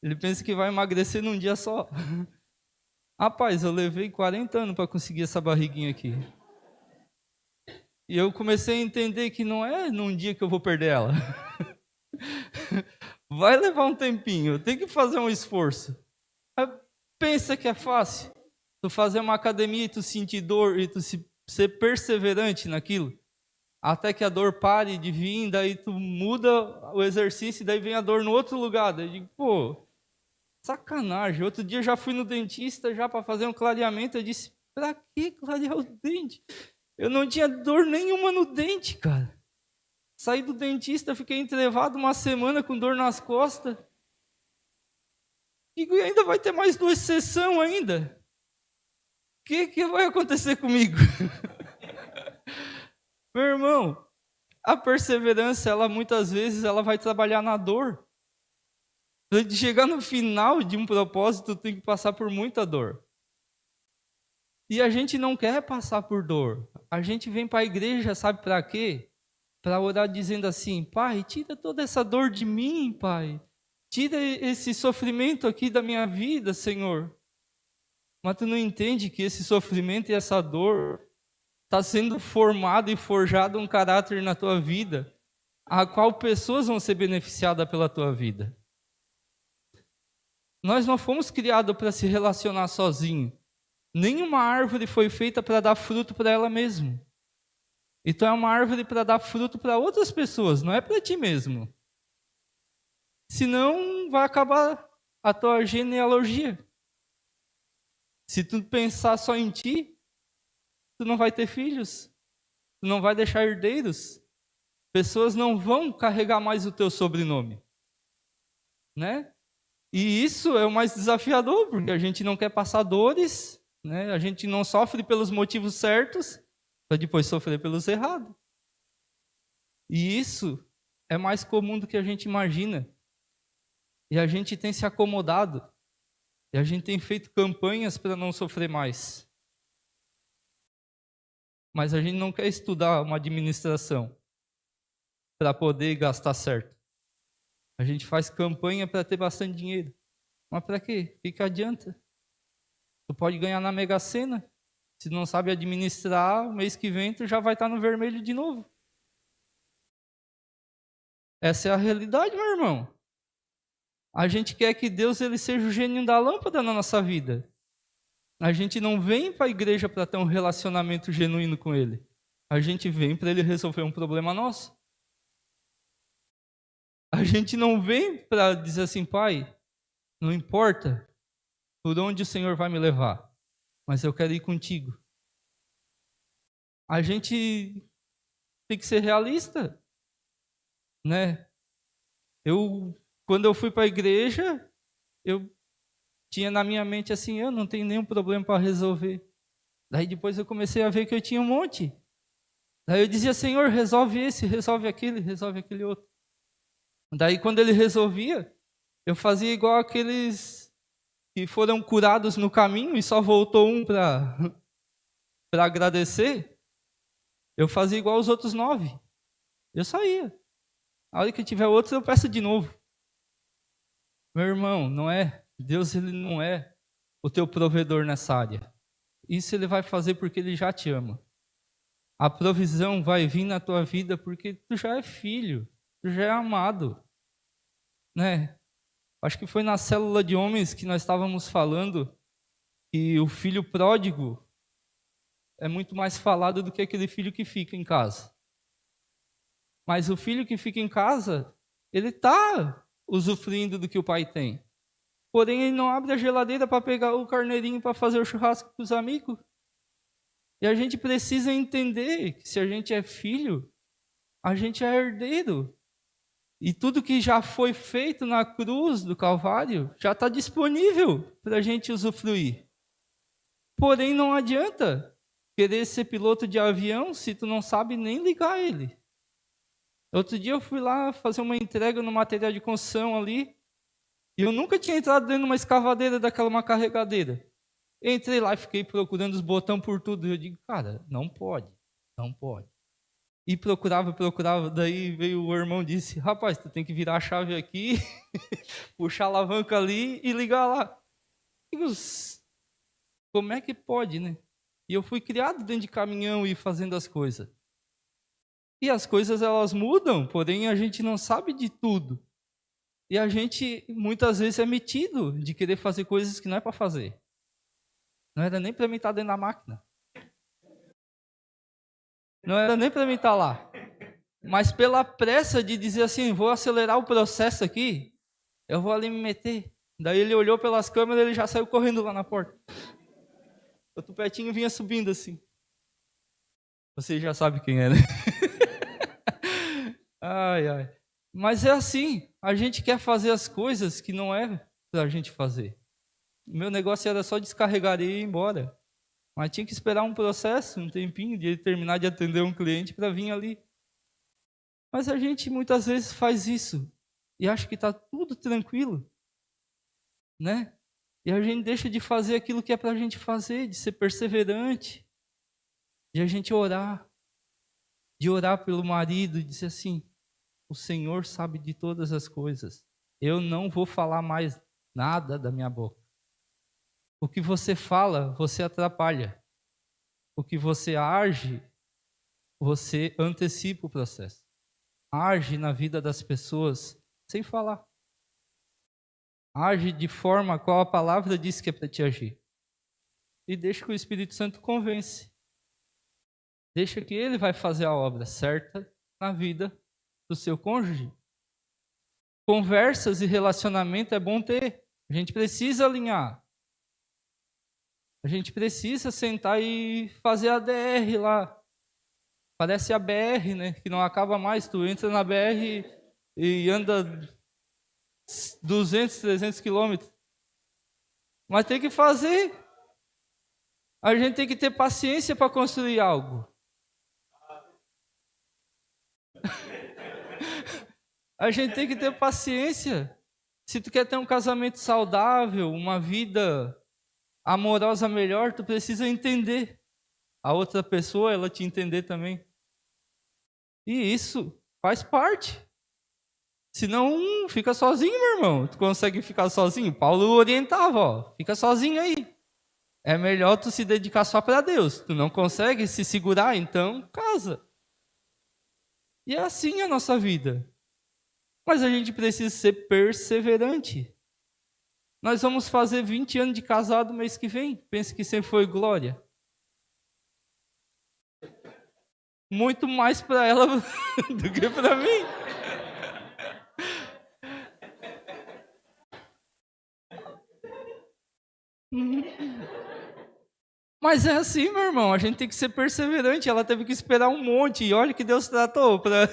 Ele pensa que vai emagrecer num dia só. Rapaz, eu levei 40 anos para conseguir essa barriguinha aqui. E eu comecei a entender que não é num dia que eu vou perder ela. Vai levar um tempinho, tem que fazer um esforço. Pensa que é fácil? Tu fazer uma academia e tu sentir dor e tu ser perseverante naquilo, até que a dor pare de vir, daí tu muda o exercício e daí vem a dor no outro lugar. Daí eu digo, pô, sacanagem. Outro dia eu já fui no dentista já para fazer um clareamento, eu disse, pra que clarear o dente? Eu não tinha dor nenhuma no dente, cara. Saí do dentista, fiquei entrevado uma semana com dor nas costas. Digo, e ainda vai ter mais 2 sessões ainda? O que vai acontecer comigo? Meu irmão, a perseverança, ela muitas vezes ela vai trabalhar na dor. Para chegar no final de um propósito, tem que passar por muita dor. E a gente não quer passar por dor. A gente vem para a igreja, sabe para quê? Para orar dizendo assim, Pai, tira toda essa dor de mim, Pai. Tira esse sofrimento aqui da minha vida, Senhor. Mas tu não entende que esse sofrimento e essa dor está sendo formado e forjado um caráter na tua vida, a qual pessoas vão ser beneficiadas pela tua vida. Nós não fomos criados para se relacionar sozinho. Nenhuma árvore foi feita para dar fruto para ela mesma. Então é uma árvore para dar fruto para outras pessoas, não é para ti mesmo. Senão vai acabar a tua genealogia. Se tu pensar só em ti, tu não vai ter filhos, tu não vai deixar herdeiros. Pessoas não vão carregar mais o teu sobrenome, né? E isso é o mais desafiador, porque a gente não quer passar dores, né? A gente não sofre pelos motivos certos, para depois sofrer pelos errados. E isso é mais comum do que a gente imagina. E a gente tem se acomodado. E a gente tem feito campanhas para não sofrer mais. Mas a gente não quer estudar uma administração para poder gastar certo. A gente faz campanha para ter bastante dinheiro. Mas para quê? O que adianta? Tu pode ganhar na Mega Sena. Se não sabe administrar, o mês que vem tu já vai estar no vermelho de novo. Essa é a realidade, meu irmão. A gente quer que Deus ele seja o gênio da lâmpada na nossa vida. A gente não vem para a igreja para ter um relacionamento genuíno com Ele. A gente vem para Ele resolver um problema nosso. A gente não vem para dizer assim, Pai, não importa por onde o Senhor vai me levar, mas eu quero ir contigo. A gente tem que ser realista, né? Quando eu fui para a igreja, eu tinha na minha mente assim, eu não tenho nenhum problema para resolver. Daí depois eu comecei a ver que eu tinha um monte. Daí eu dizia, Senhor, resolve esse, resolve aquele outro. Daí quando ele resolvia, eu fazia igual aqueles que foram curados no caminho e só voltou um para agradecer. Eu fazia igual os outros 9. Eu saía. A hora que tiver outro, eu peço de novo. Meu irmão, Deus ele não é o teu provedor nessa área. Isso ele vai fazer porque ele já te ama. A provisão vai vir na tua vida porque tu já é filho, tu já é amado, né? Acho que foi na célula de homens que nós estávamos falando que o filho pródigo é muito mais falado do que aquele filho que fica em casa. Mas o filho que fica em casa, ele está usufruindo do que o pai tem. Porém, ele não abre a geladeira para pegar o carneirinho para fazer o churrasco com os amigos. E a gente precisa entender que se a gente é filho, a gente é herdeiro. E tudo que já foi feito na cruz do Calvário já está disponível para a gente usufruir. Porém, não adianta querer ser piloto de avião se tu não sabe nem ligar ele. Outro dia eu fui lá fazer uma entrega no material de construção ali, e eu nunca tinha entrado dentro de uma escavadeira daquela, uma carregadeira. Entrei lá e fiquei procurando os botões por tudo. Eu digo, cara, não pode, não pode. E procurava, daí veio o irmão e disse, rapaz, tu tem que virar a chave aqui, puxar a alavanca ali e ligar lá. Eu digo, como é que pode, né? E eu fui criado dentro de caminhão e fazendo as coisas. E as coisas elas mudam, porém a gente não sabe de tudo. E a gente muitas vezes é metido de querer fazer coisas que não é para fazer. Não era nem para mim estar dentro da máquina. Não era nem para mim estar lá. Mas pela pressa de dizer assim, vou acelerar o processo aqui, eu vou ali me meter. Daí ele olhou pelas câmeras e ele já saiu correndo lá na porta. O tupetinho vinha subindo assim. Você já sabe quem é, né? Ai, ai. Mas é assim, a gente quer fazer as coisas que não é pra gente fazer. O meu negócio era só descarregar e ir embora. Mas tinha que esperar um processo, um tempinho, de ele terminar de atender um cliente para vir ali. Mas a gente muitas vezes faz isso e acha que está tudo tranquilo, né? E a gente deixa de fazer aquilo que é para a gente fazer, de ser perseverante, de a gente orar, de orar pelo marido e dizer assim, o Senhor sabe de todas as coisas. Eu não vou falar mais nada da minha boca. O que você fala, você atrapalha. O que você age, você antecipa o processo. Age na vida das pessoas sem falar. Age de forma a qual a palavra diz que é para te agir. E deixa que o Espírito Santo convence. Deixa que ele vai fazer a obra certa na vida do seu cônjuge. Conversas e relacionamento é bom ter. A gente precisa alinhar. A gente precisa sentar e fazer a DR lá. Parece a BR, né? Que não acaba mais. Tu entra na BR e anda 200, 300 quilômetros. Mas tem que fazer. A gente tem que ter paciência para construir algo. A gente tem que ter paciência. Se tu quer ter um casamento saudável, uma vida amorosa melhor, tu precisa entender a outra pessoa, ela te entender também. E isso faz parte. Senão, fica sozinho, meu irmão. Tu consegue ficar sozinho? Paulo orientava, ó, fica sozinho aí. É melhor tu se dedicar só para Deus. Tu não consegue se segurar, então casa. E é assim a nossa vida. Mas a gente precisa ser perseverante. Nós vamos fazer 20 anos de casado mês que vem. Pensa que sempre foi glória. Muito mais para ela do que para mim. Mas é assim, meu irmão, a gente tem que ser perseverante. Ela teve que esperar um monte. E olha que Deus tratou para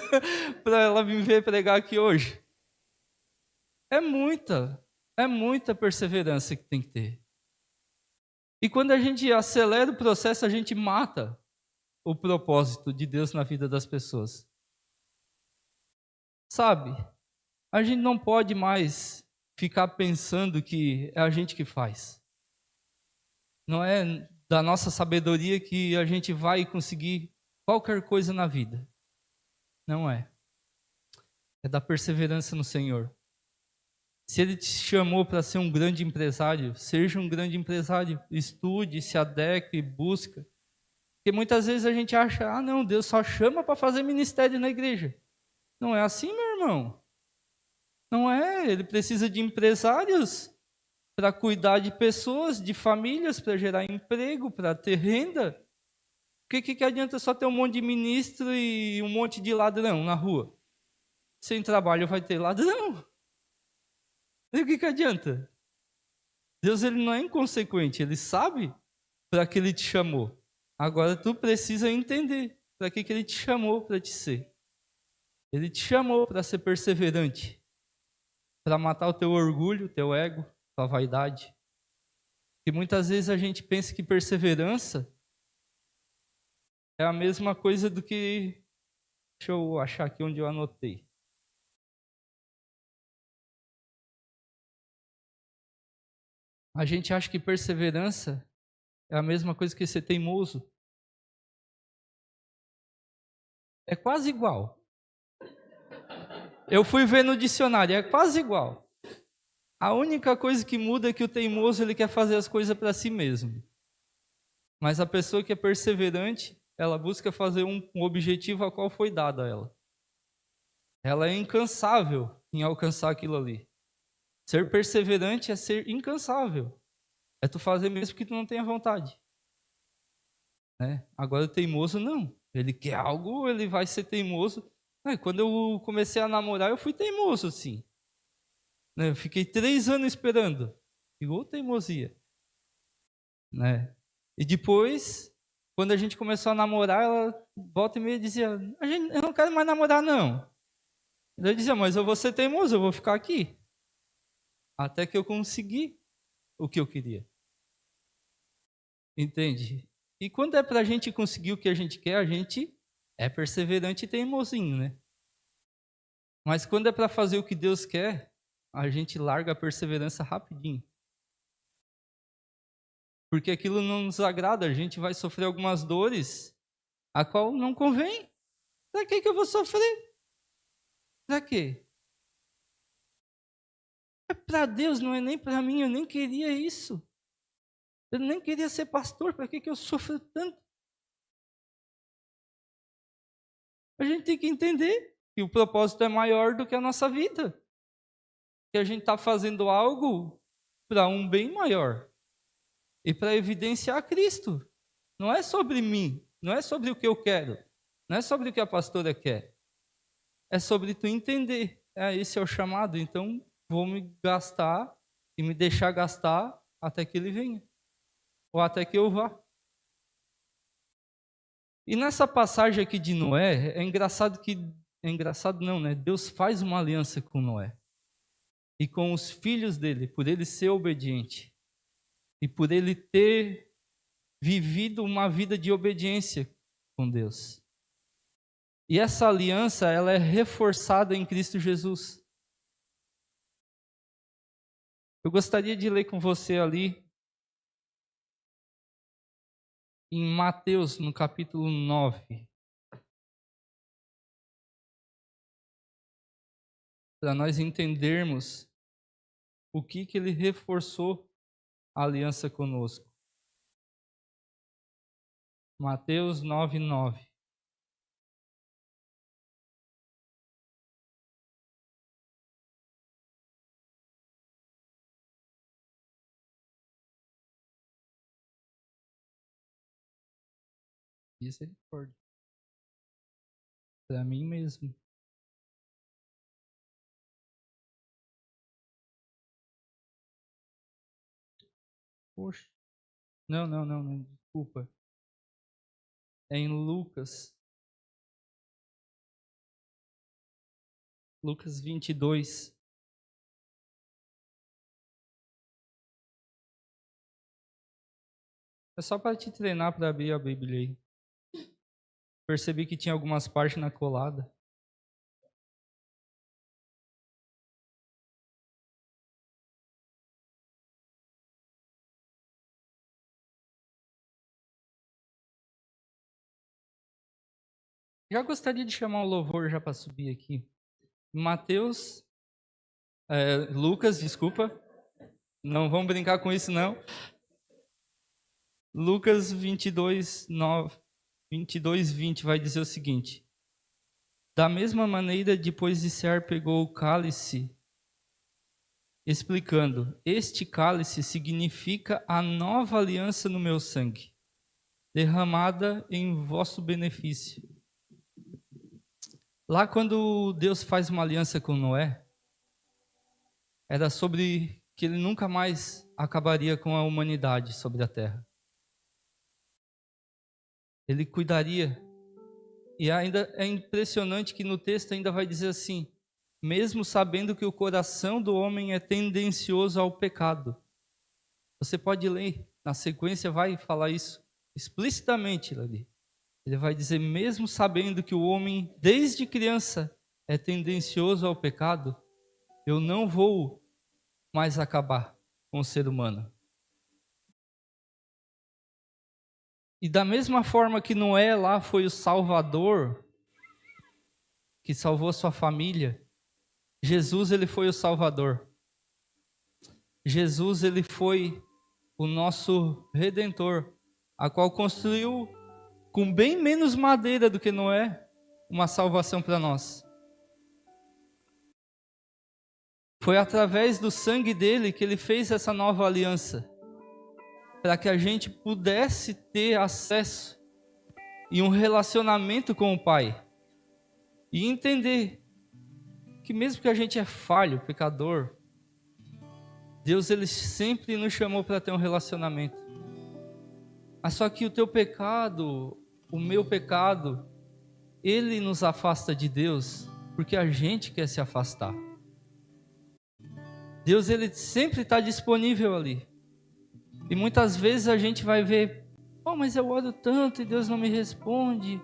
ela vir ver pregar aqui hoje. É muita perseverança que tem que ter. E quando a gente acelera o processo, a gente mata o propósito de Deus na vida das pessoas. Sabe, a gente não pode mais ficar pensando que é a gente que faz. Não é da nossa sabedoria que a gente vai conseguir qualquer coisa na vida. Não é. É da perseverança no Senhor. Se Ele te chamou para ser um grande empresário, seja um grande empresário. Estude, se adeque, busca. Porque muitas vezes a gente acha, não, Deus só chama para fazer ministério na igreja. Não é assim, meu irmão. Não é. Ele precisa de empresários para cuidar de pessoas, de famílias, para gerar emprego, para ter renda. O que adianta só ter um monte de ministro e um monte de ladrão na rua? Sem trabalho vai ter ladrão. E o que adianta? Deus ele não é inconsequente, ele sabe para que ele te chamou. Agora tu precisa entender para que ele te chamou para te ser. Ele te chamou para ser perseverante, para matar o teu orgulho, o teu ego, tua vaidade. E muitas vezes a gente pensa que perseverança é a mesma coisa do que Deixa eu achar aqui onde eu anotei. A gente acha que perseverança é a mesma coisa que ser teimoso. É quase igual. Eu fui ver no dicionário, é quase igual. A única coisa que muda é que o teimoso ele quer fazer as coisas para si mesmo. Mas a pessoa que é perseverante, ela busca fazer um objetivo a qual foi dado a ela. Ela é incansável em alcançar aquilo ali. Ser perseverante é ser incansável. É tu fazer mesmo que tu não tenha vontade. Né? Agora o teimoso não. Ele quer algo, ele vai ser teimoso. Quando eu comecei a namorar, eu fui teimoso, sim. Eu fiquei 3 anos esperando. Igual teimosia. Né? E depois, quando a gente começou a namorar, ela volta e meia dizia, eu não quero mais namorar, não. Eu dizia, mas eu vou ser teimoso, eu vou ficar aqui. Até que eu consegui o que eu queria. Entende? E quando é pra gente conseguir o que a gente quer, a gente é perseverante e teimosinho, né? Mas quando é para fazer o que Deus quer, a gente larga a perseverança rapidinho. Porque aquilo não nos agrada, a gente vai sofrer algumas dores, a qual não convém. Para que eu vou sofrer? Para quê? É para Deus, não é nem para mim, eu nem queria isso. Eu nem queria ser pastor, para que eu sofro tanto? A gente tem que entender que o propósito é maior do que a nossa vida. Que a gente está fazendo algo para um bem maior. E para evidenciar Cristo. Não é sobre mim, não é sobre o que eu quero, não é sobre o que a pastora quer. É sobre tu entender. Esse é o chamado, então vou me gastar e me deixar gastar até que ele venha. Ou até que eu vá. E nessa passagem aqui de Noé, é engraçado não, né? Deus faz uma aliança com Noé. E com os filhos dele, por ele ser obediente. E por ele ter vivido uma vida de obediência com Deus. E essa aliança, ela é reforçada em Cristo Jesus. Eu gostaria de ler com você ali em Mateus, no capítulo 9. Para nós entendermos o que ele reforçou a aliança conosco. Mateus 9, 9. Misericórdia. Para mim mesmo. Poxa. Não, desculpa. É em Lucas. Lucas 22. É só para te treinar para abrir a Bíblia aí. Percebi que tinha algumas páginas coladas. Já gostaria de chamar o louvor já para subir aqui. Lucas, desculpa. Não vamos brincar com isso, não. Lucas 22, 9, 22, 20 vai dizer o seguinte. Da mesma maneira, depois de cear, pegou o cálice, explicando, este cálice significa a nova aliança no meu sangue, derramada em vosso benefício. Lá quando Deus faz uma aliança com Noé, era sobre que ele nunca mais acabaria com a humanidade sobre a terra. Ele cuidaria. E ainda é impressionante que no texto ainda vai dizer assim, mesmo sabendo que o coração do homem é tendencioso ao pecado. Você pode ler, na sequência vai falar isso explicitamente ali. Ele vai dizer, mesmo sabendo que o homem, desde criança, é tendencioso ao pecado, eu não vou mais acabar com o ser humano. E da mesma forma que Noé lá foi o Salvador, que salvou sua família, Jesus, ele foi o Salvador. Jesus, ele foi o nosso Redentor, a qual construiu com bem menos madeira do que Noé, uma salvação para nós. Foi através do sangue dele que ele fez essa nova aliança, para que a gente pudesse ter acesso e um relacionamento com o Pai. E entender que mesmo que a gente é falho, pecador, Deus ele sempre nos chamou para ter um relacionamento. Mas só que o teu pecado, o meu pecado, ele nos afasta de Deus, porque a gente quer se afastar. Deus ele sempre está disponível ali. E muitas vezes a gente vai ver, mas eu oro tanto e Deus não me responde.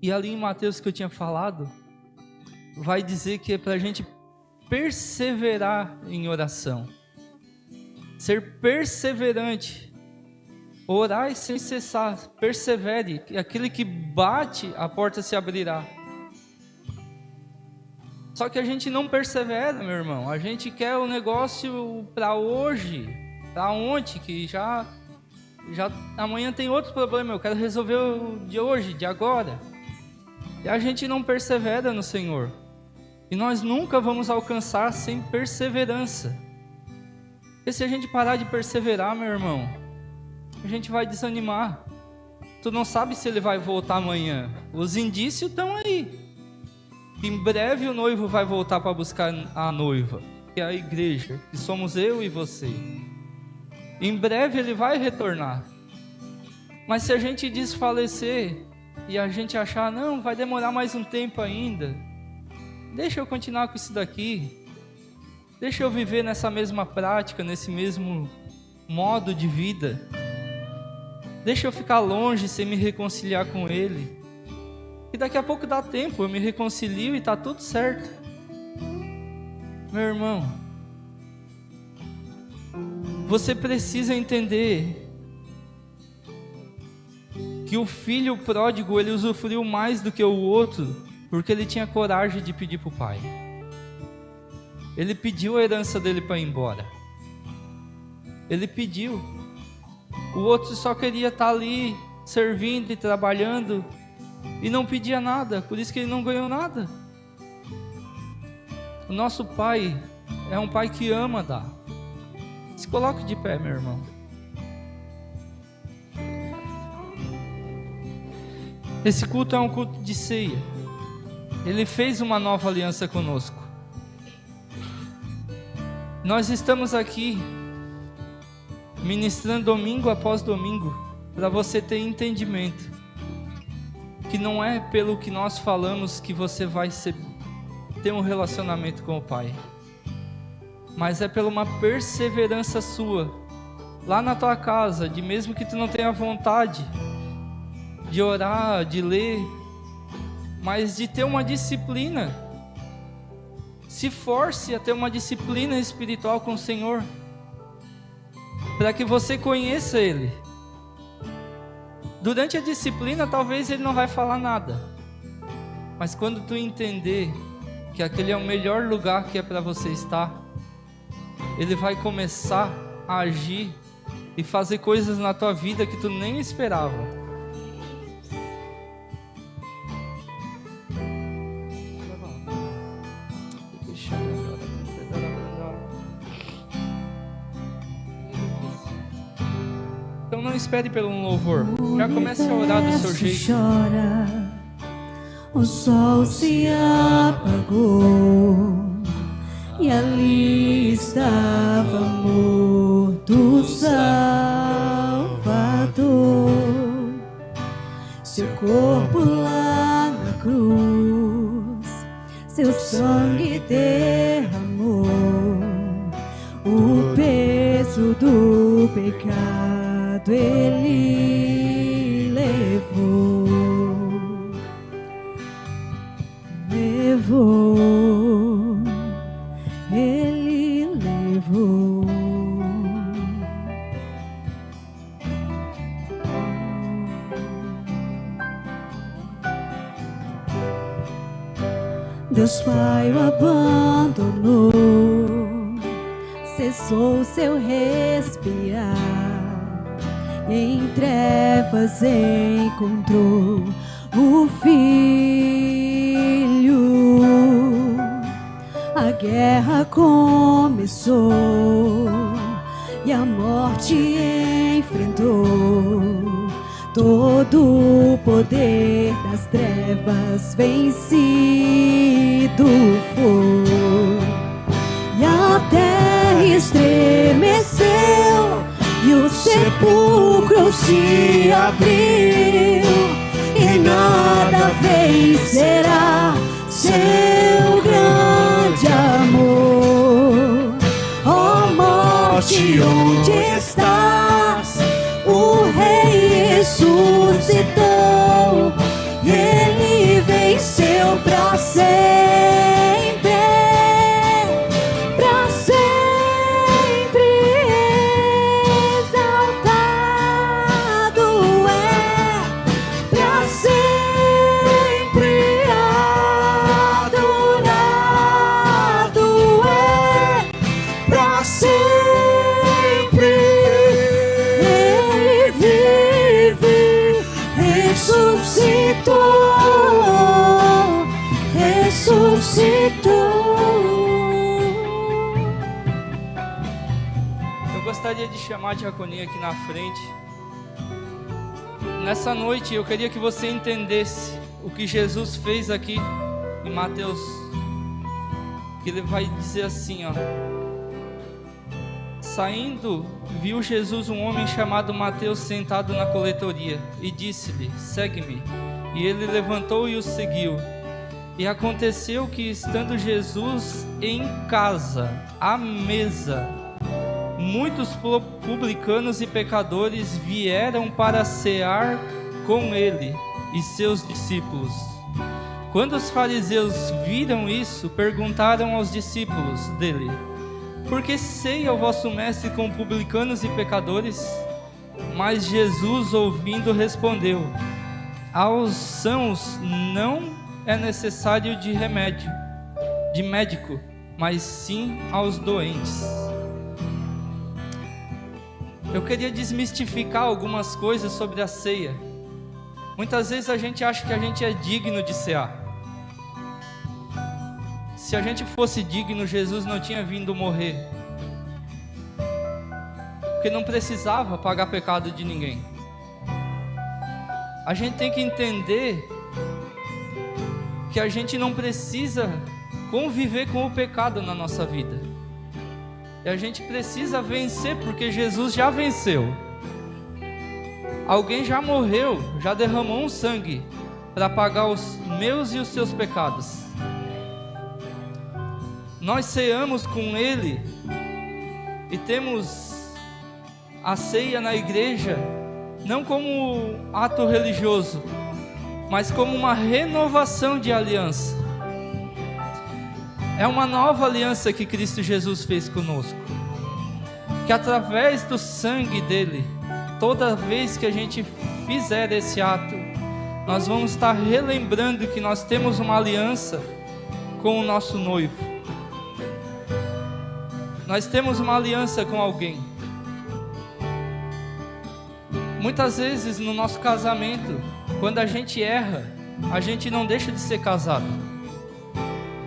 E ali em Mateus que eu tinha falado, vai dizer que é para a gente perseverar em oração. Ser perseverante. Orar sem cessar. Persevere. Aquele que bate, a porta se abrirá. Só que a gente não persevera, meu irmão. A gente quer o negócio para hoje, para ontem, que já amanhã tem outro problema. Eu quero resolver o de hoje, de agora. E a gente não persevera no Senhor. E nós nunca vamos alcançar sem perseverança. Porque se a gente parar de perseverar, meu irmão, a gente vai desanimar. Tu não sabe se ele vai voltar amanhã. Os indícios estão aí. Em breve o noivo vai voltar para buscar a noiva, que é a igreja, que somos eu e você. Em breve ele vai retornar. Mas se a gente desfalecer e a gente achar, não, vai demorar mais um tempo ainda, deixa eu continuar com isso daqui. Deixa eu viver nessa mesma prática, nesse mesmo modo de vida. Deixa eu ficar longe sem me reconciliar com ele. E daqui a pouco dá tempo, eu me reconcilio e está tudo certo. Meu irmão, você precisa entender que o filho pródigo, ele usufruiu mais do que o outro, porque ele tinha coragem de pedir para o pai. Ele pediu a herança dele para ir embora. Ele pediu. O outro só queria estar ali, servindo e trabalhando, e não pedia nada, por isso que ele não ganhou nada. O nosso Pai é um Pai que ama dar. Se coloque de pé, meu irmão. Esse culto é um culto de ceia. Ele fez uma nova aliança conosco. Nós estamos aqui ministrando domingo após domingo, para você ter entendimento que não é pelo que nós falamos que você vai ter um relacionamento com o Pai, mas é pela uma perseverança sua, lá na tua casa, de mesmo que tu não tenha vontade de orar, de ler, mas de ter uma disciplina. Se force a ter uma disciplina espiritual com o Senhor, para que você conheça Ele. Durante a disciplina, talvez Ele não vai falar nada, mas quando tu entender que aquele é o melhor lugar que é para você estar, Ele vai começar a agir e fazer coisas na tua vida que tu nem esperava. Então não espere pelo louvor, já comece a orar do seu jeito. Chora, o sol se apagou e ali estava morto o Salvador. Seu corpo lá na cruz, seu sangue derramou o peso do pecado pecado ele levou, ele levou. Deus Pai o abandonou, cessou seu respirar, em trevas encontrou o Filho. A guerra começou e a morte enfrentou. Todo o poder das trevas vencido foi. E a terra estremeceu e o sepulcro se abriu, e nada vencerá seu grande amor. Ó morte, onde estás? O Rei ressuscitou, ele venceu pra sempre, pra sempre. Exaltado é, pra sempre adorado é, pra sempre. Eu gostaria de chamar a diaconia aqui na frente. Nessa noite eu queria que você entendesse o que Jesus fez aqui em Mateus, que ele vai dizer assim, ó: saindo, viu Jesus um homem chamado Mateus sentado na coletoria e disse-lhe: segue-me. E ele levantou e o seguiu. E aconteceu que, estando Jesus em casa, à mesa, muitos publicanos e pecadores vieram para cear com ele e seus discípulos. Quando os fariseus viram isso, perguntaram aos discípulos dele: por que ceia o vosso mestre com publicanos e pecadores? Mas Jesus, ouvindo, respondeu: aos sãos não é necessário de médico, mas sim aos doentes. Eu queria desmistificar algumas coisas sobre a ceia. Muitas vezes a gente acha que a gente é digno de cear. Se a gente fosse digno, Jesus não tinha vindo morrer, porque não precisava pagar pecado de ninguém. A gente tem que entender que a gente não precisa conviver com o pecado na nossa vida, e a gente precisa vencer, porque Jesus já venceu. Alguém já morreu, já derramou um sangue para pagar os meus e os seus pecados. Nós ceamos com Ele e temos a ceia na igreja não como ato religioso, mas como uma renovação de aliança. É uma nova aliança que Cristo Jesus fez conosco, que através do sangue dele, toda vez que a gente fizer esse ato, nós vamos estar relembrando que nós temos uma aliança com o nosso noivo. Nós temos uma aliança com alguém. Muitas vezes no nosso casamento, quando a gente erra, a gente não deixa de ser casado.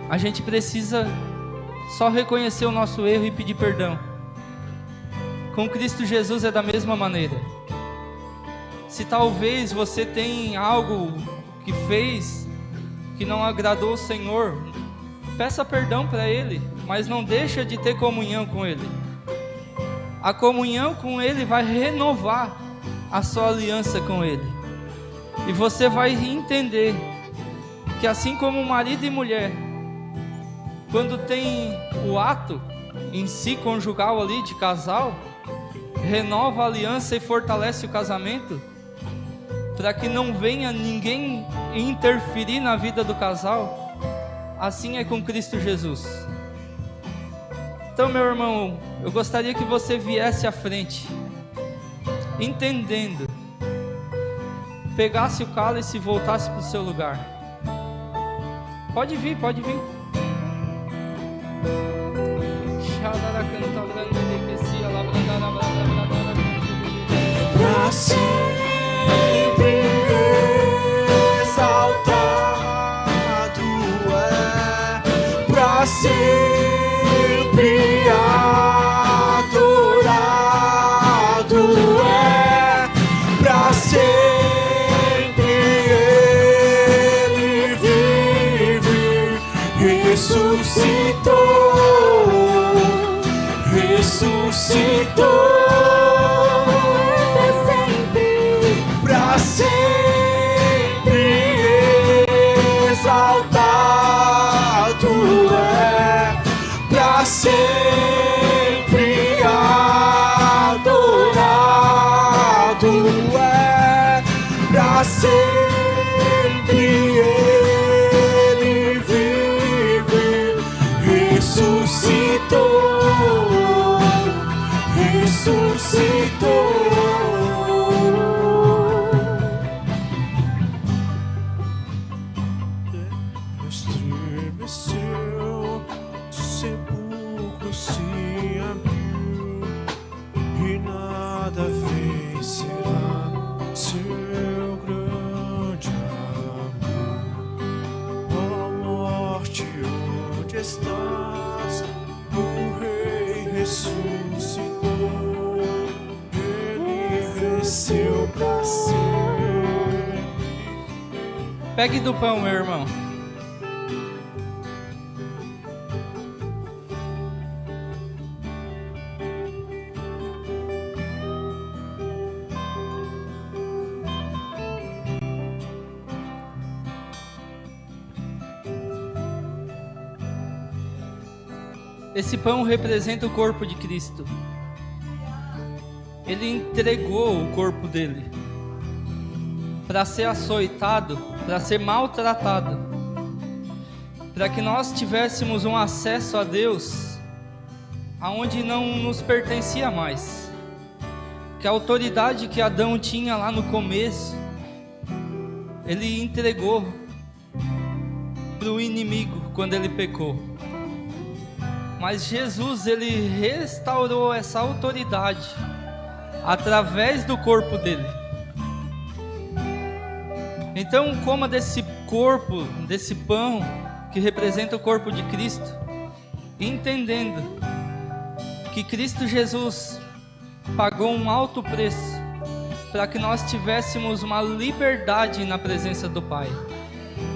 A gente precisa só reconhecer o nosso erro e pedir perdão. Com Cristo Jesus é da mesma maneira. Se talvez você tem algo que fez que não agradou o Senhor, peça perdão para Ele, mas não deixa de ter comunhão com Ele. A comunhão com Ele vai renovar a sua aliança com Ele. E você vai entender que assim como marido e mulher, quando tem o ato em si conjugal ali de casal, renova a aliança e fortalece o casamento, para que não venha ninguém interferir na vida do casal, assim é com Cristo Jesus. Então, meu irmão, eu gostaria que você viesse à frente, entendendo, pegasse o cálice e voltasse para o seu lugar. Pode vir, pode vir. Pra sempre exaltado é, pra sempre adorado é, pra sempre ele vive, ressuscitou, ressuscitou. Pra sempre exaltado é, pra sempre adorado é, pra sempre ele vive, ressuscitou, ressuscitou. Estremeceu, sepulcro se abriu e nada vencerá seu grande amor. Ó morte, onde estás? O Rei ressuscitou, ele venceu pra sempre. Pegue do pão, meu irmão. Esse pão representa o corpo de Cristo. Ele entregou o corpo dele para ser açoitado, para ser maltratado, para que nós tivéssemos um acesso a Deus aonde não nos pertencia mais. Que a autoridade que Adão tinha lá no começo, ele entregou para o inimigo quando ele pecou. Mas Jesus, ele restaurou essa autoridade através do corpo dele. Então, coma desse corpo, desse pão que representa o corpo de Cristo, entendendo que Cristo Jesus pagou um alto preço para que nós tivéssemos uma liberdade na presença do Pai,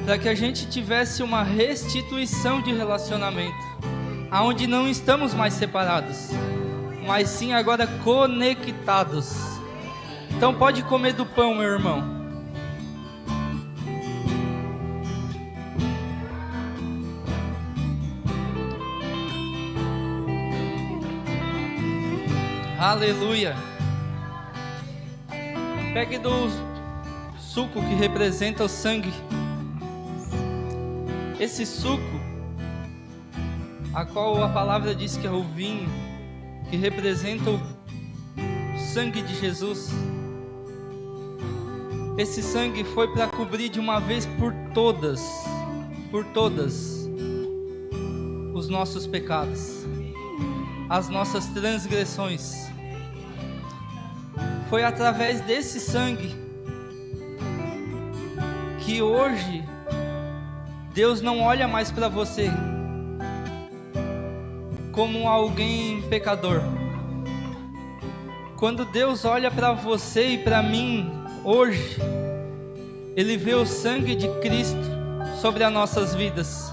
para que a gente tivesse uma restituição de relacionamento, aonde não estamos mais separados, mas sim agora conectados. Então pode comer do pão, meu irmão. Aleluia. Pegue do suco que representa o sangue. Esse suco, a qual a palavra diz que é o vinho, que representa o sangue de Jesus. Esse sangue foi para cobrir de uma vez por todas, os nossos pecados, as nossas transgressões. Foi através desse sangue que hoje Deus não olha mais para você como alguém pecador. Quando Deus olha para você e para mim hoje, Ele vê o sangue de Cristo sobre as nossas vidas,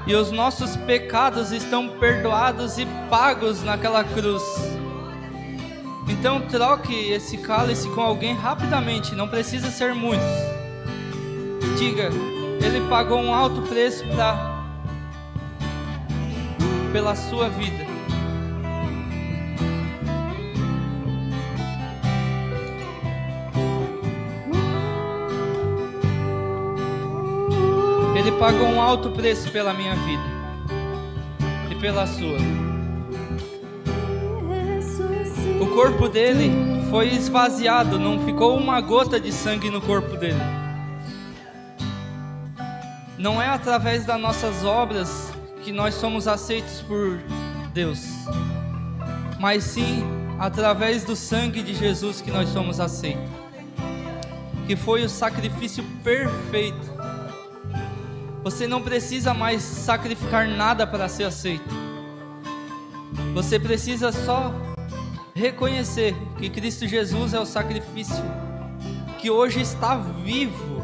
e os nossos pecados estão perdoados e pagos naquela cruz. Então troque esse cálice com alguém rapidamente, não precisa ser muitos. Diga: Ele pagou um alto preço pela sua vida. Ele pagou um alto preço pela minha vida e pela sua. O corpo dele foi esvaziado, não ficou uma gota de sangue no corpo dele. Não é através das nossas obras que nós somos aceitos por Deus, mas sim através do sangue de Jesus que nós somos aceitos, que foi o sacrifício perfeito. Você não precisa mais sacrificar nada para ser aceito. Você precisa só reconhecer que Cristo Jesus é o sacrifício que hoje está vivo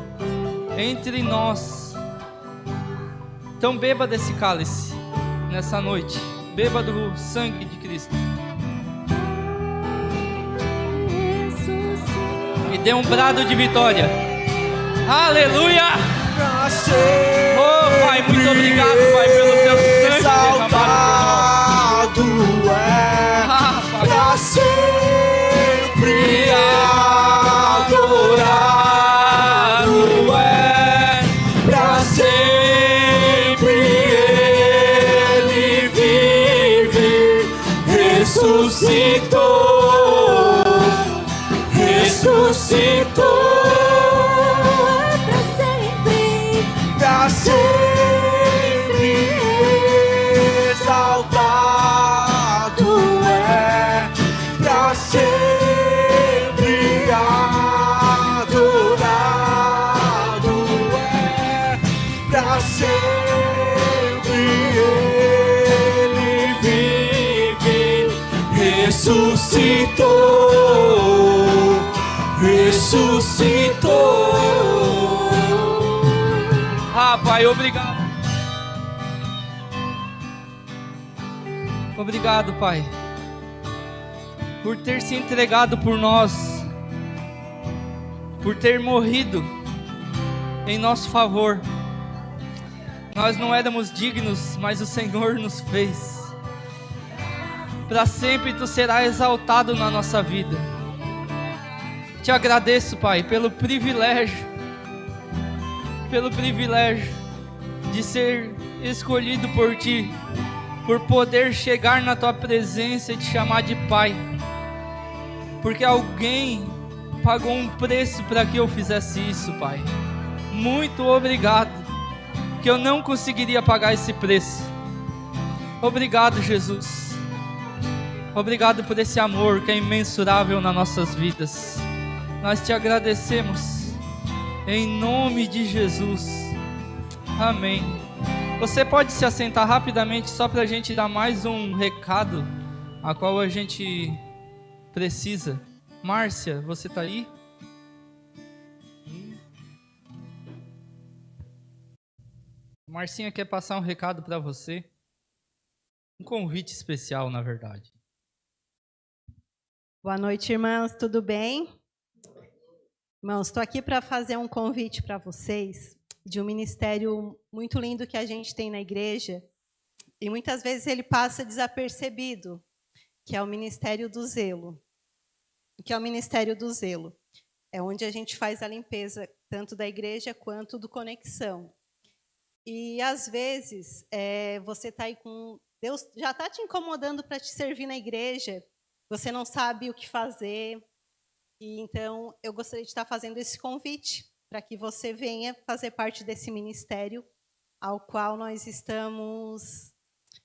entre nós. Então beba desse cálice nessa noite. Beba do sangue de Cristo. E dê um brado de vitória. Aleluia! Oh Pai, muito obrigado, Pai, pelo teu sangue derramado por nós. Pai. Pra sempre adorado é, pra sempre ele vive, ressuscitou, ressuscitou. Pra sempre exaltado é, pra sempre adorado é, pra sempre ele vive, ressuscitou, ressuscitou. Pai, obrigado. Obrigado, Pai, por ter se entregado por nós, por ter morrido em nosso favor. Nós não éramos dignos, mas o Senhor nos fez. Para sempre tu serás exaltado na nossa vida. Te agradeço, Pai, pelo privilégio de ser escolhido por Ti, por poder chegar na Tua presença e Te chamar de Pai, porque alguém pagou um preço para que eu fizesse isso, Pai. Muito obrigado, que eu não conseguiria pagar esse preço. Obrigado, Jesus. Obrigado por esse amor que é imensurável nas nossas vidas. Nós Te agradecemos. Em nome de Jesus. Amém. Você pode se assentar rapidamente só para a gente dar mais um recado a qual a gente precisa. Márcia, você está aí? Marcinha quer passar um recado para você. Um convite especial, na verdade. Boa noite, irmãos. Tudo bem? Irmãos, estou aqui para fazer um convite para vocês de um ministério muito lindo que a gente tem na igreja e muitas vezes ele passa desapercebido, que é o Ministério do Zelo. O que é o Ministério do Zelo? É onde a gente faz a limpeza tanto da igreja quanto do Conexão. E às vezes você está aí com... Deus já está te incomodando para te servir na igreja, você não sabe o que fazer. E então, eu gostaria de estar fazendo esse convite para que você venha fazer parte desse ministério ao qual nós estamos...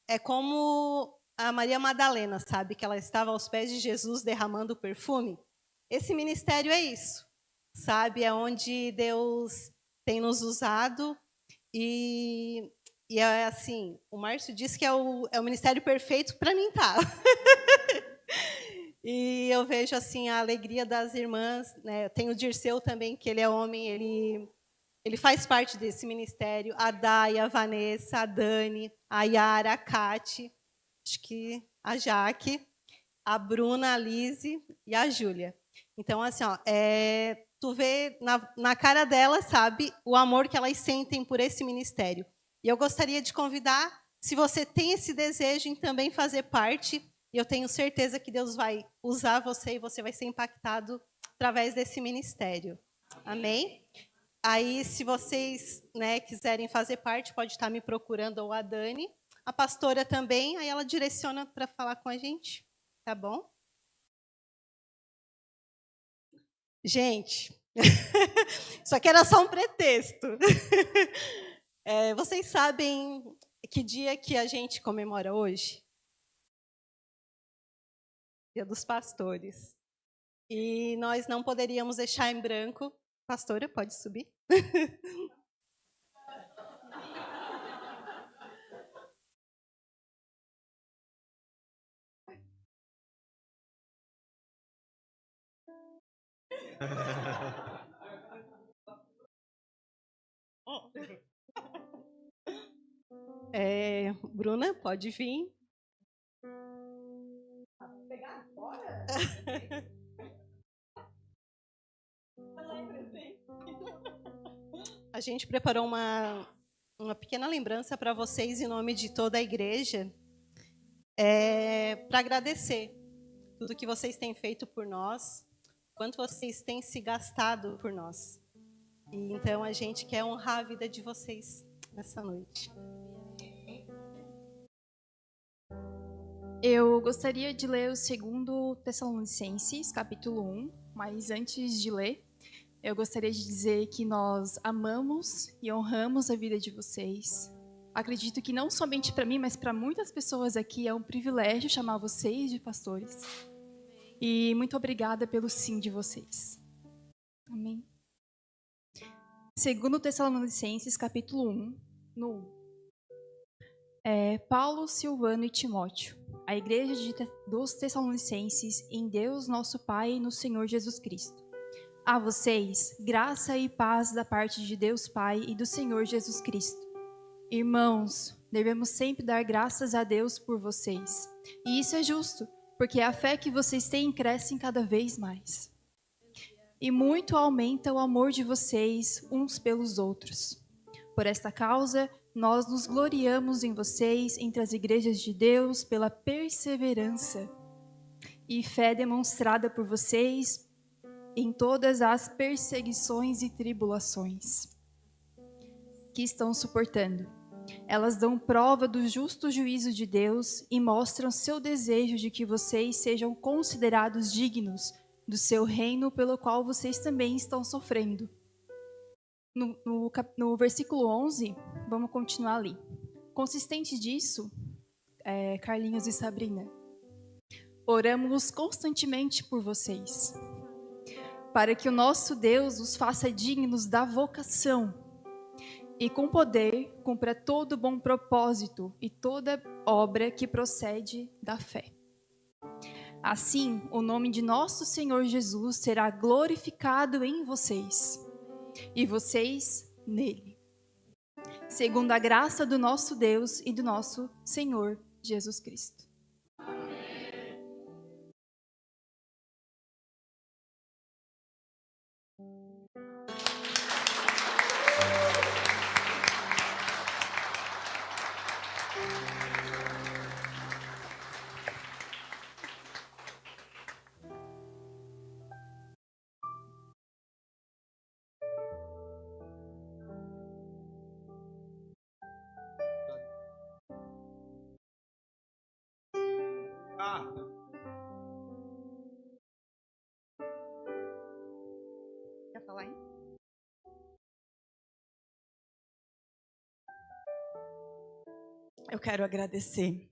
É como a Maria Madalena, sabe? Que ela estava aos pés de Jesus derramando perfume. Esse ministério é isso, sabe? É onde Deus tem nos usado. E é assim, o Márcio disse que é o ministério perfeito para mim, tá? E eu vejo assim a alegria das irmãs, né? Tem o Dirceu também, que ele é homem, ele faz parte desse ministério. A Dai, a Vanessa, a Dani, a Yara, a Kati, acho que a Jaque, a Bruna, a Lise e a Júlia. Então, assim, ó, tu vê na cara delas, sabe, o amor que elas sentem por esse ministério. E eu gostaria de convidar, se você tem esse desejo em também fazer parte... E eu tenho certeza que Deus vai usar você e você vai ser impactado através desse ministério. Amém? Aí, se vocês, né, quiserem fazer parte, pode estar me procurando ou a Dani. A pastora também, aí ela direciona para falar com a gente, tá bom? Gente, isso aqui era só um pretexto. Vocês sabem que dia que a gente comemora hoje? Dia dos Pastores. E nós não poderíamos deixar em branco. Pastora, pode subir? Bruna, pode vir. Pegar fora? A gente preparou uma pequena lembrança para vocês em nome de toda a igreja, para agradecer tudo que vocês têm feito por nós, quanto vocês têm se gastado por nós. E então a gente quer honrar a vida de vocês nessa noite. Eu gostaria de ler o 2 Tessalonicenses, capítulo 1, mas antes de ler, eu gostaria de dizer que nós amamos e honramos a vida de vocês. Acredito que não somente para mim, mas para muitas pessoas aqui é um privilégio chamar vocês de pastores. E muito obrigada pelo sim de vocês. Amém. 2 Tessalonicenses, capítulo 1, no 1. Paulo, Silvano e Timóteo, a igreja dos Tessalonicenses, em Deus nosso Pai e no Senhor Jesus Cristo. A vocês, graça e paz da parte de Deus Pai e do Senhor Jesus Cristo. Irmãos, devemos sempre dar graças a Deus por vocês. E isso é justo, porque a fé que vocês têm cresce cada vez mais. E muito aumenta o amor de vocês uns pelos outros. Por esta causa, nós nos gloriamos em vocês, entre as igrejas de Deus, pela perseverança e fé demonstrada por vocês em todas as perseguições e tribulações que estão suportando. Elas dão prova do justo juízo de Deus e mostram seu desejo de que vocês sejam considerados dignos do seu reino pelo qual vocês também estão sofrendo. No versículo 11, vamos continuar ali. Consistente disso, Carlinhos e Sabrina, oramos constantemente por vocês, para que o nosso Deus os faça dignos da vocação e com poder cumpra todo bom propósito e toda obra que procede da fé. Assim, o nome de nosso Senhor Jesus será glorificado em vocês e vocês nele, segundo a graça do nosso Deus e do nosso Senhor Jesus Cristo. Quer falar, hein? Eu quero agradecer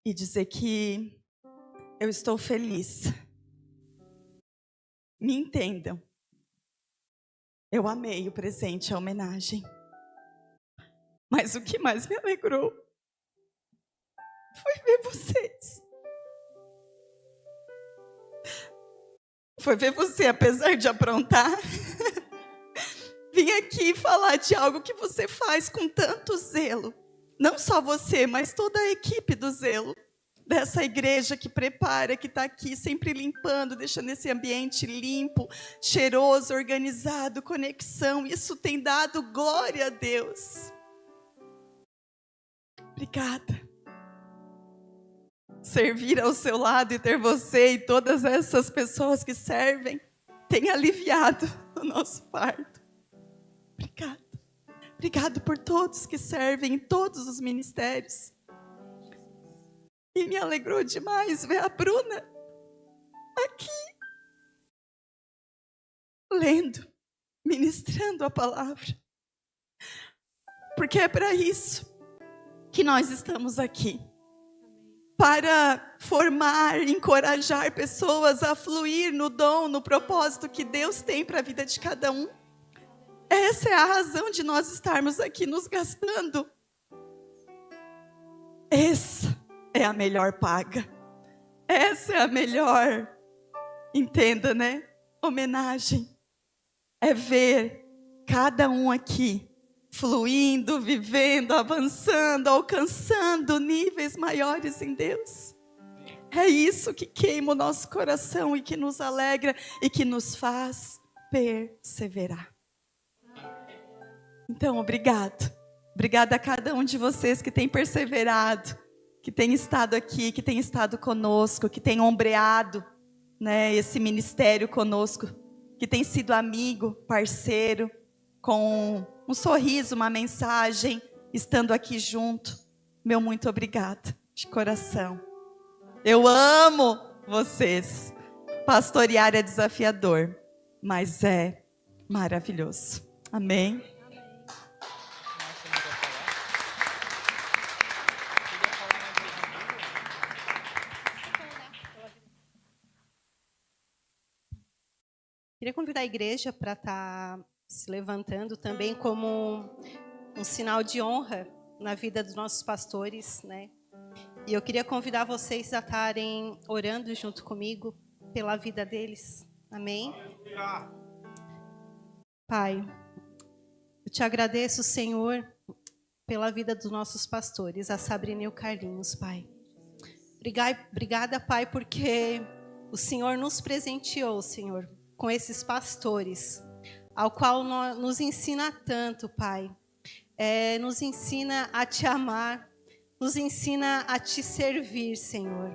e dizer que eu estou feliz. Me entendam. Eu amei o presente, a homenagem. Mas o que mais me alegrou foi ver vocês. Foi ver você, apesar de aprontar, vim aqui falar de algo que você faz com tanto zelo. Não só você, mas toda a equipe do zelo. Dessa igreja que prepara, que está aqui sempre limpando, deixando esse ambiente limpo, cheiroso, organizado, conexão. Isso tem dado glória a Deus. Obrigada. Servir ao seu lado e ter você e todas essas pessoas que servem tem aliviado o nosso fardo. Obrigado por todos que servem em todos os ministérios. E me alegrou demais ver a Bruna aqui, lendo, ministrando a palavra. Porque é para isso que nós estamos aqui. Para formar, encorajar pessoas a fluir no dom, no propósito que Deus tem para a vida de cada um. Essa é a razão de nós estarmos aqui nos gastando. Essa é a melhor paga. Essa é a melhor, entenda, né? Homenagem. É ver cada um aqui fluindo, vivendo, avançando, alcançando níveis maiores em Deus. É isso que queima o nosso coração e que nos alegra e que nos faz perseverar. Então, obrigado. Obrigada a cada um de vocês que tem perseverado, que tem estado aqui, que tem estado conosco, que tem ombreado, né, esse ministério conosco, que tem sido amigo, parceiro, com um sorriso, uma mensagem, estando aqui junto. Meu muito obrigada, de coração. Eu amo vocês. Pastorear é desafiador, mas é maravilhoso. Amém? Queria convidar a igreja para estar se levantando também como um sinal de honra na vida dos nossos pastores, né? E eu queria convidar vocês a estarem orando junto comigo pela vida deles. Amém? Pai, eu te agradeço, Senhor, pela vida dos nossos pastores, a Sabrina e o Carlinhos, Pai. Obrigada, Pai, porque o Senhor nos presenteou, Senhor, com esses pastores, ao qual nos ensina tanto, Pai. Nos ensina a te amar, nos ensina a te servir, Senhor.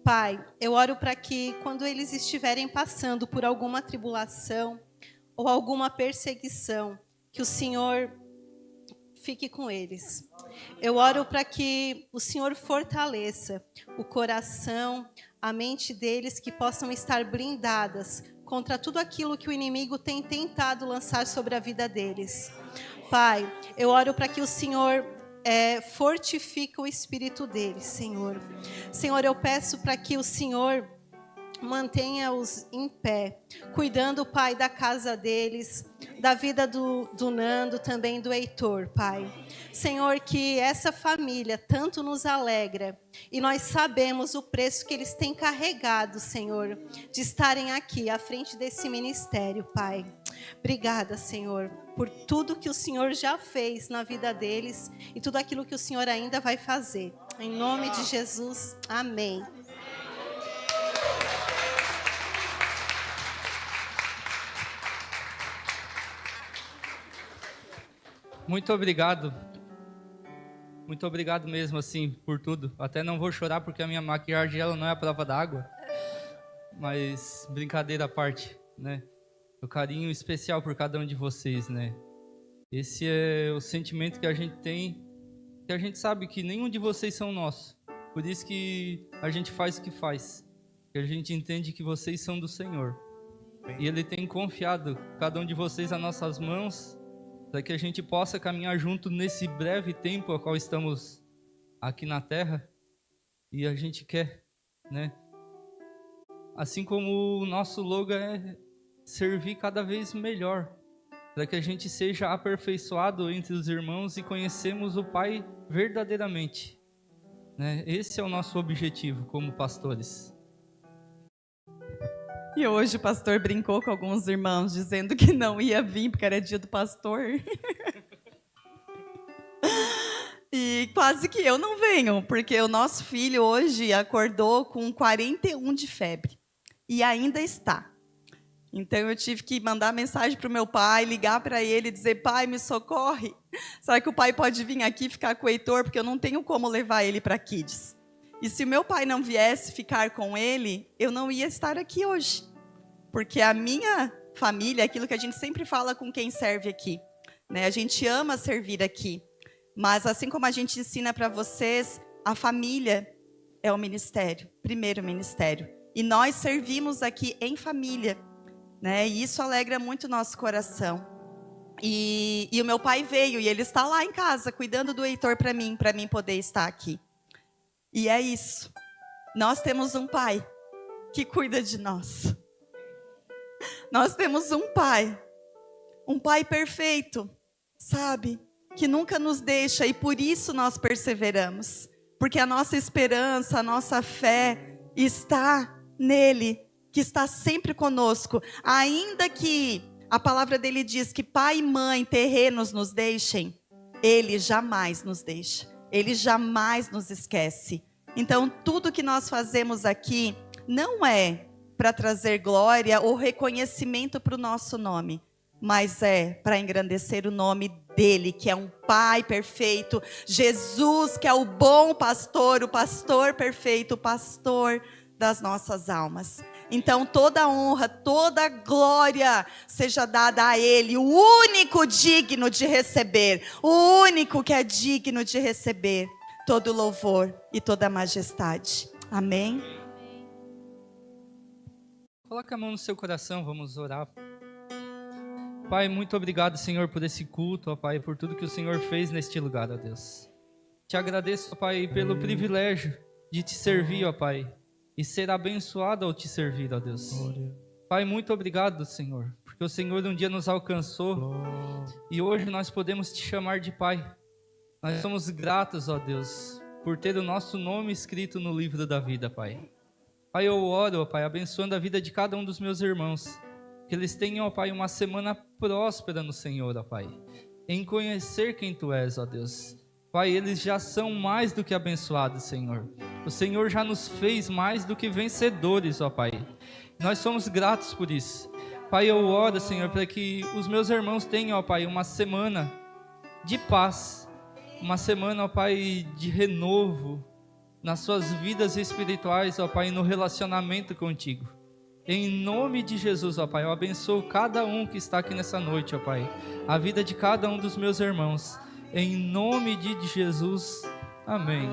Pai, eu oro para que quando eles estiverem passando por alguma tribulação ou alguma perseguição, que o Senhor fique com eles. Eu oro para que o Senhor fortaleça o coração, a mente deles, que possam estar blindadas contra tudo aquilo que o inimigo tem tentado lançar sobre a vida deles. Pai, eu oro para que o Senhor fortifique o espírito deles, Senhor. Senhor, eu peço para que o Senhor mantenha-os em pé, cuidando, Pai, da casa deles, da vida do Nando, também do Heitor, Pai. Senhor, que essa família tanto nos alegra, e nós sabemos o preço que eles têm carregado, Senhor, de estarem aqui à frente desse ministério, Pai. Obrigada, Senhor, por tudo que o Senhor já fez na vida deles e tudo aquilo que o Senhor ainda vai fazer. Em nome de Jesus, amém. Muito obrigado. Muito obrigado mesmo, assim, por tudo. Até não vou chorar porque a minha maquiagem ela não é a prova d'água. Mas, brincadeira à parte, né? O carinho especial por cada um de vocês, né? Esse é o sentimento que a gente tem, que a gente sabe que nenhum de vocês são nossos. Por isso que a gente faz o que faz. Que a gente entende que vocês são do Senhor. E Ele tem confiado cada um de vocês nas nossas mãos, para que a gente possa caminhar junto nesse breve tempo ao qual estamos aqui na Terra. E a gente quer, né? Assim como o nosso logo é servir cada vez melhor, para que a gente seja aperfeiçoado entre os irmãos e conhecemos o Pai verdadeiramente, né? Esse é o nosso objetivo como pastores. E hoje o pastor brincou com alguns irmãos, dizendo que não ia vir, porque era dia do pastor. E quase que eu não venho, porque o nosso filho hoje acordou com 41 de febre. E ainda está. Então eu tive que mandar mensagem para o meu pai, ligar para ele e dizer: pai, me socorre. Será que o pai pode vir aqui e ficar com o Heitor? Porque eu não tenho como levar ele para Kids. E se o meu pai não viesse ficar com ele, eu não ia estar aqui hoje. Porque a minha família, aquilo que a gente sempre fala com quem serve aqui, né? A gente ama servir aqui. Mas assim como a gente ensina para vocês, a família é o ministério, primeiro ministério. E nós servimos aqui em família, né? E isso alegra muito o nosso coração. E o meu pai veio e ele está lá em casa, cuidando do Heitor para mim poder estar aqui. E é isso. Nós temos um pai que cuida de nós. Nós temos um pai perfeito, sabe? Que nunca nos deixa e por isso nós perseveramos. Porque a nossa esperança, a nossa fé está nele, que está sempre conosco. Ainda que a palavra dele diz que pai e mãe terrenos nos deixem, ele jamais nos deixa. Ele jamais nos esquece. Então, tudo que nós fazemos aqui não é para trazer glória ou reconhecimento para o nosso nome, mas é para engrandecer o nome dele, que é um pai perfeito, Jesus, que é o bom pastor, o pastor perfeito, o pastor das nossas almas. Então, toda honra, toda glória seja dada a ele, o único digno de receber, o único que é digno de receber todo louvor e toda majestade. Amém? Coloca a mão no seu coração, vamos orar. Pai, muito obrigado, Senhor, por esse culto, ó Pai, por tudo que o Senhor fez neste lugar, ó Deus. Te agradeço, ó Pai, pelo privilégio de te servir, ó Pai, e ser abençoado ao te servir, ó Deus. Pai, muito obrigado, Senhor, porque o Senhor um dia nos alcançou e hoje nós podemos te chamar de Pai. Nós somos gratos, ó Deus, por ter o nosso nome escrito no livro da vida, Pai. Pai, eu oro, ó Pai, abençoando a vida de cada um dos meus irmãos, que eles tenham, ó Pai, uma semana próspera no Senhor, ó Pai, em conhecer quem Tu és, ó Deus. Pai, eles já são mais do que abençoados, Senhor. O Senhor já nos fez mais do que vencedores, ó Pai. Nós somos gratos por isso. Pai, eu oro, Senhor, para que os meus irmãos tenham, ó Pai, uma semana de paz, uma semana, ó Pai, de renovo nas suas vidas espirituais, ó Pai, no relacionamento contigo. Em nome de Jesus, ó Pai, eu abençoo cada um que está aqui nessa noite, ó Pai, a vida de cada um dos meus irmãos. Em nome de Jesus, amém.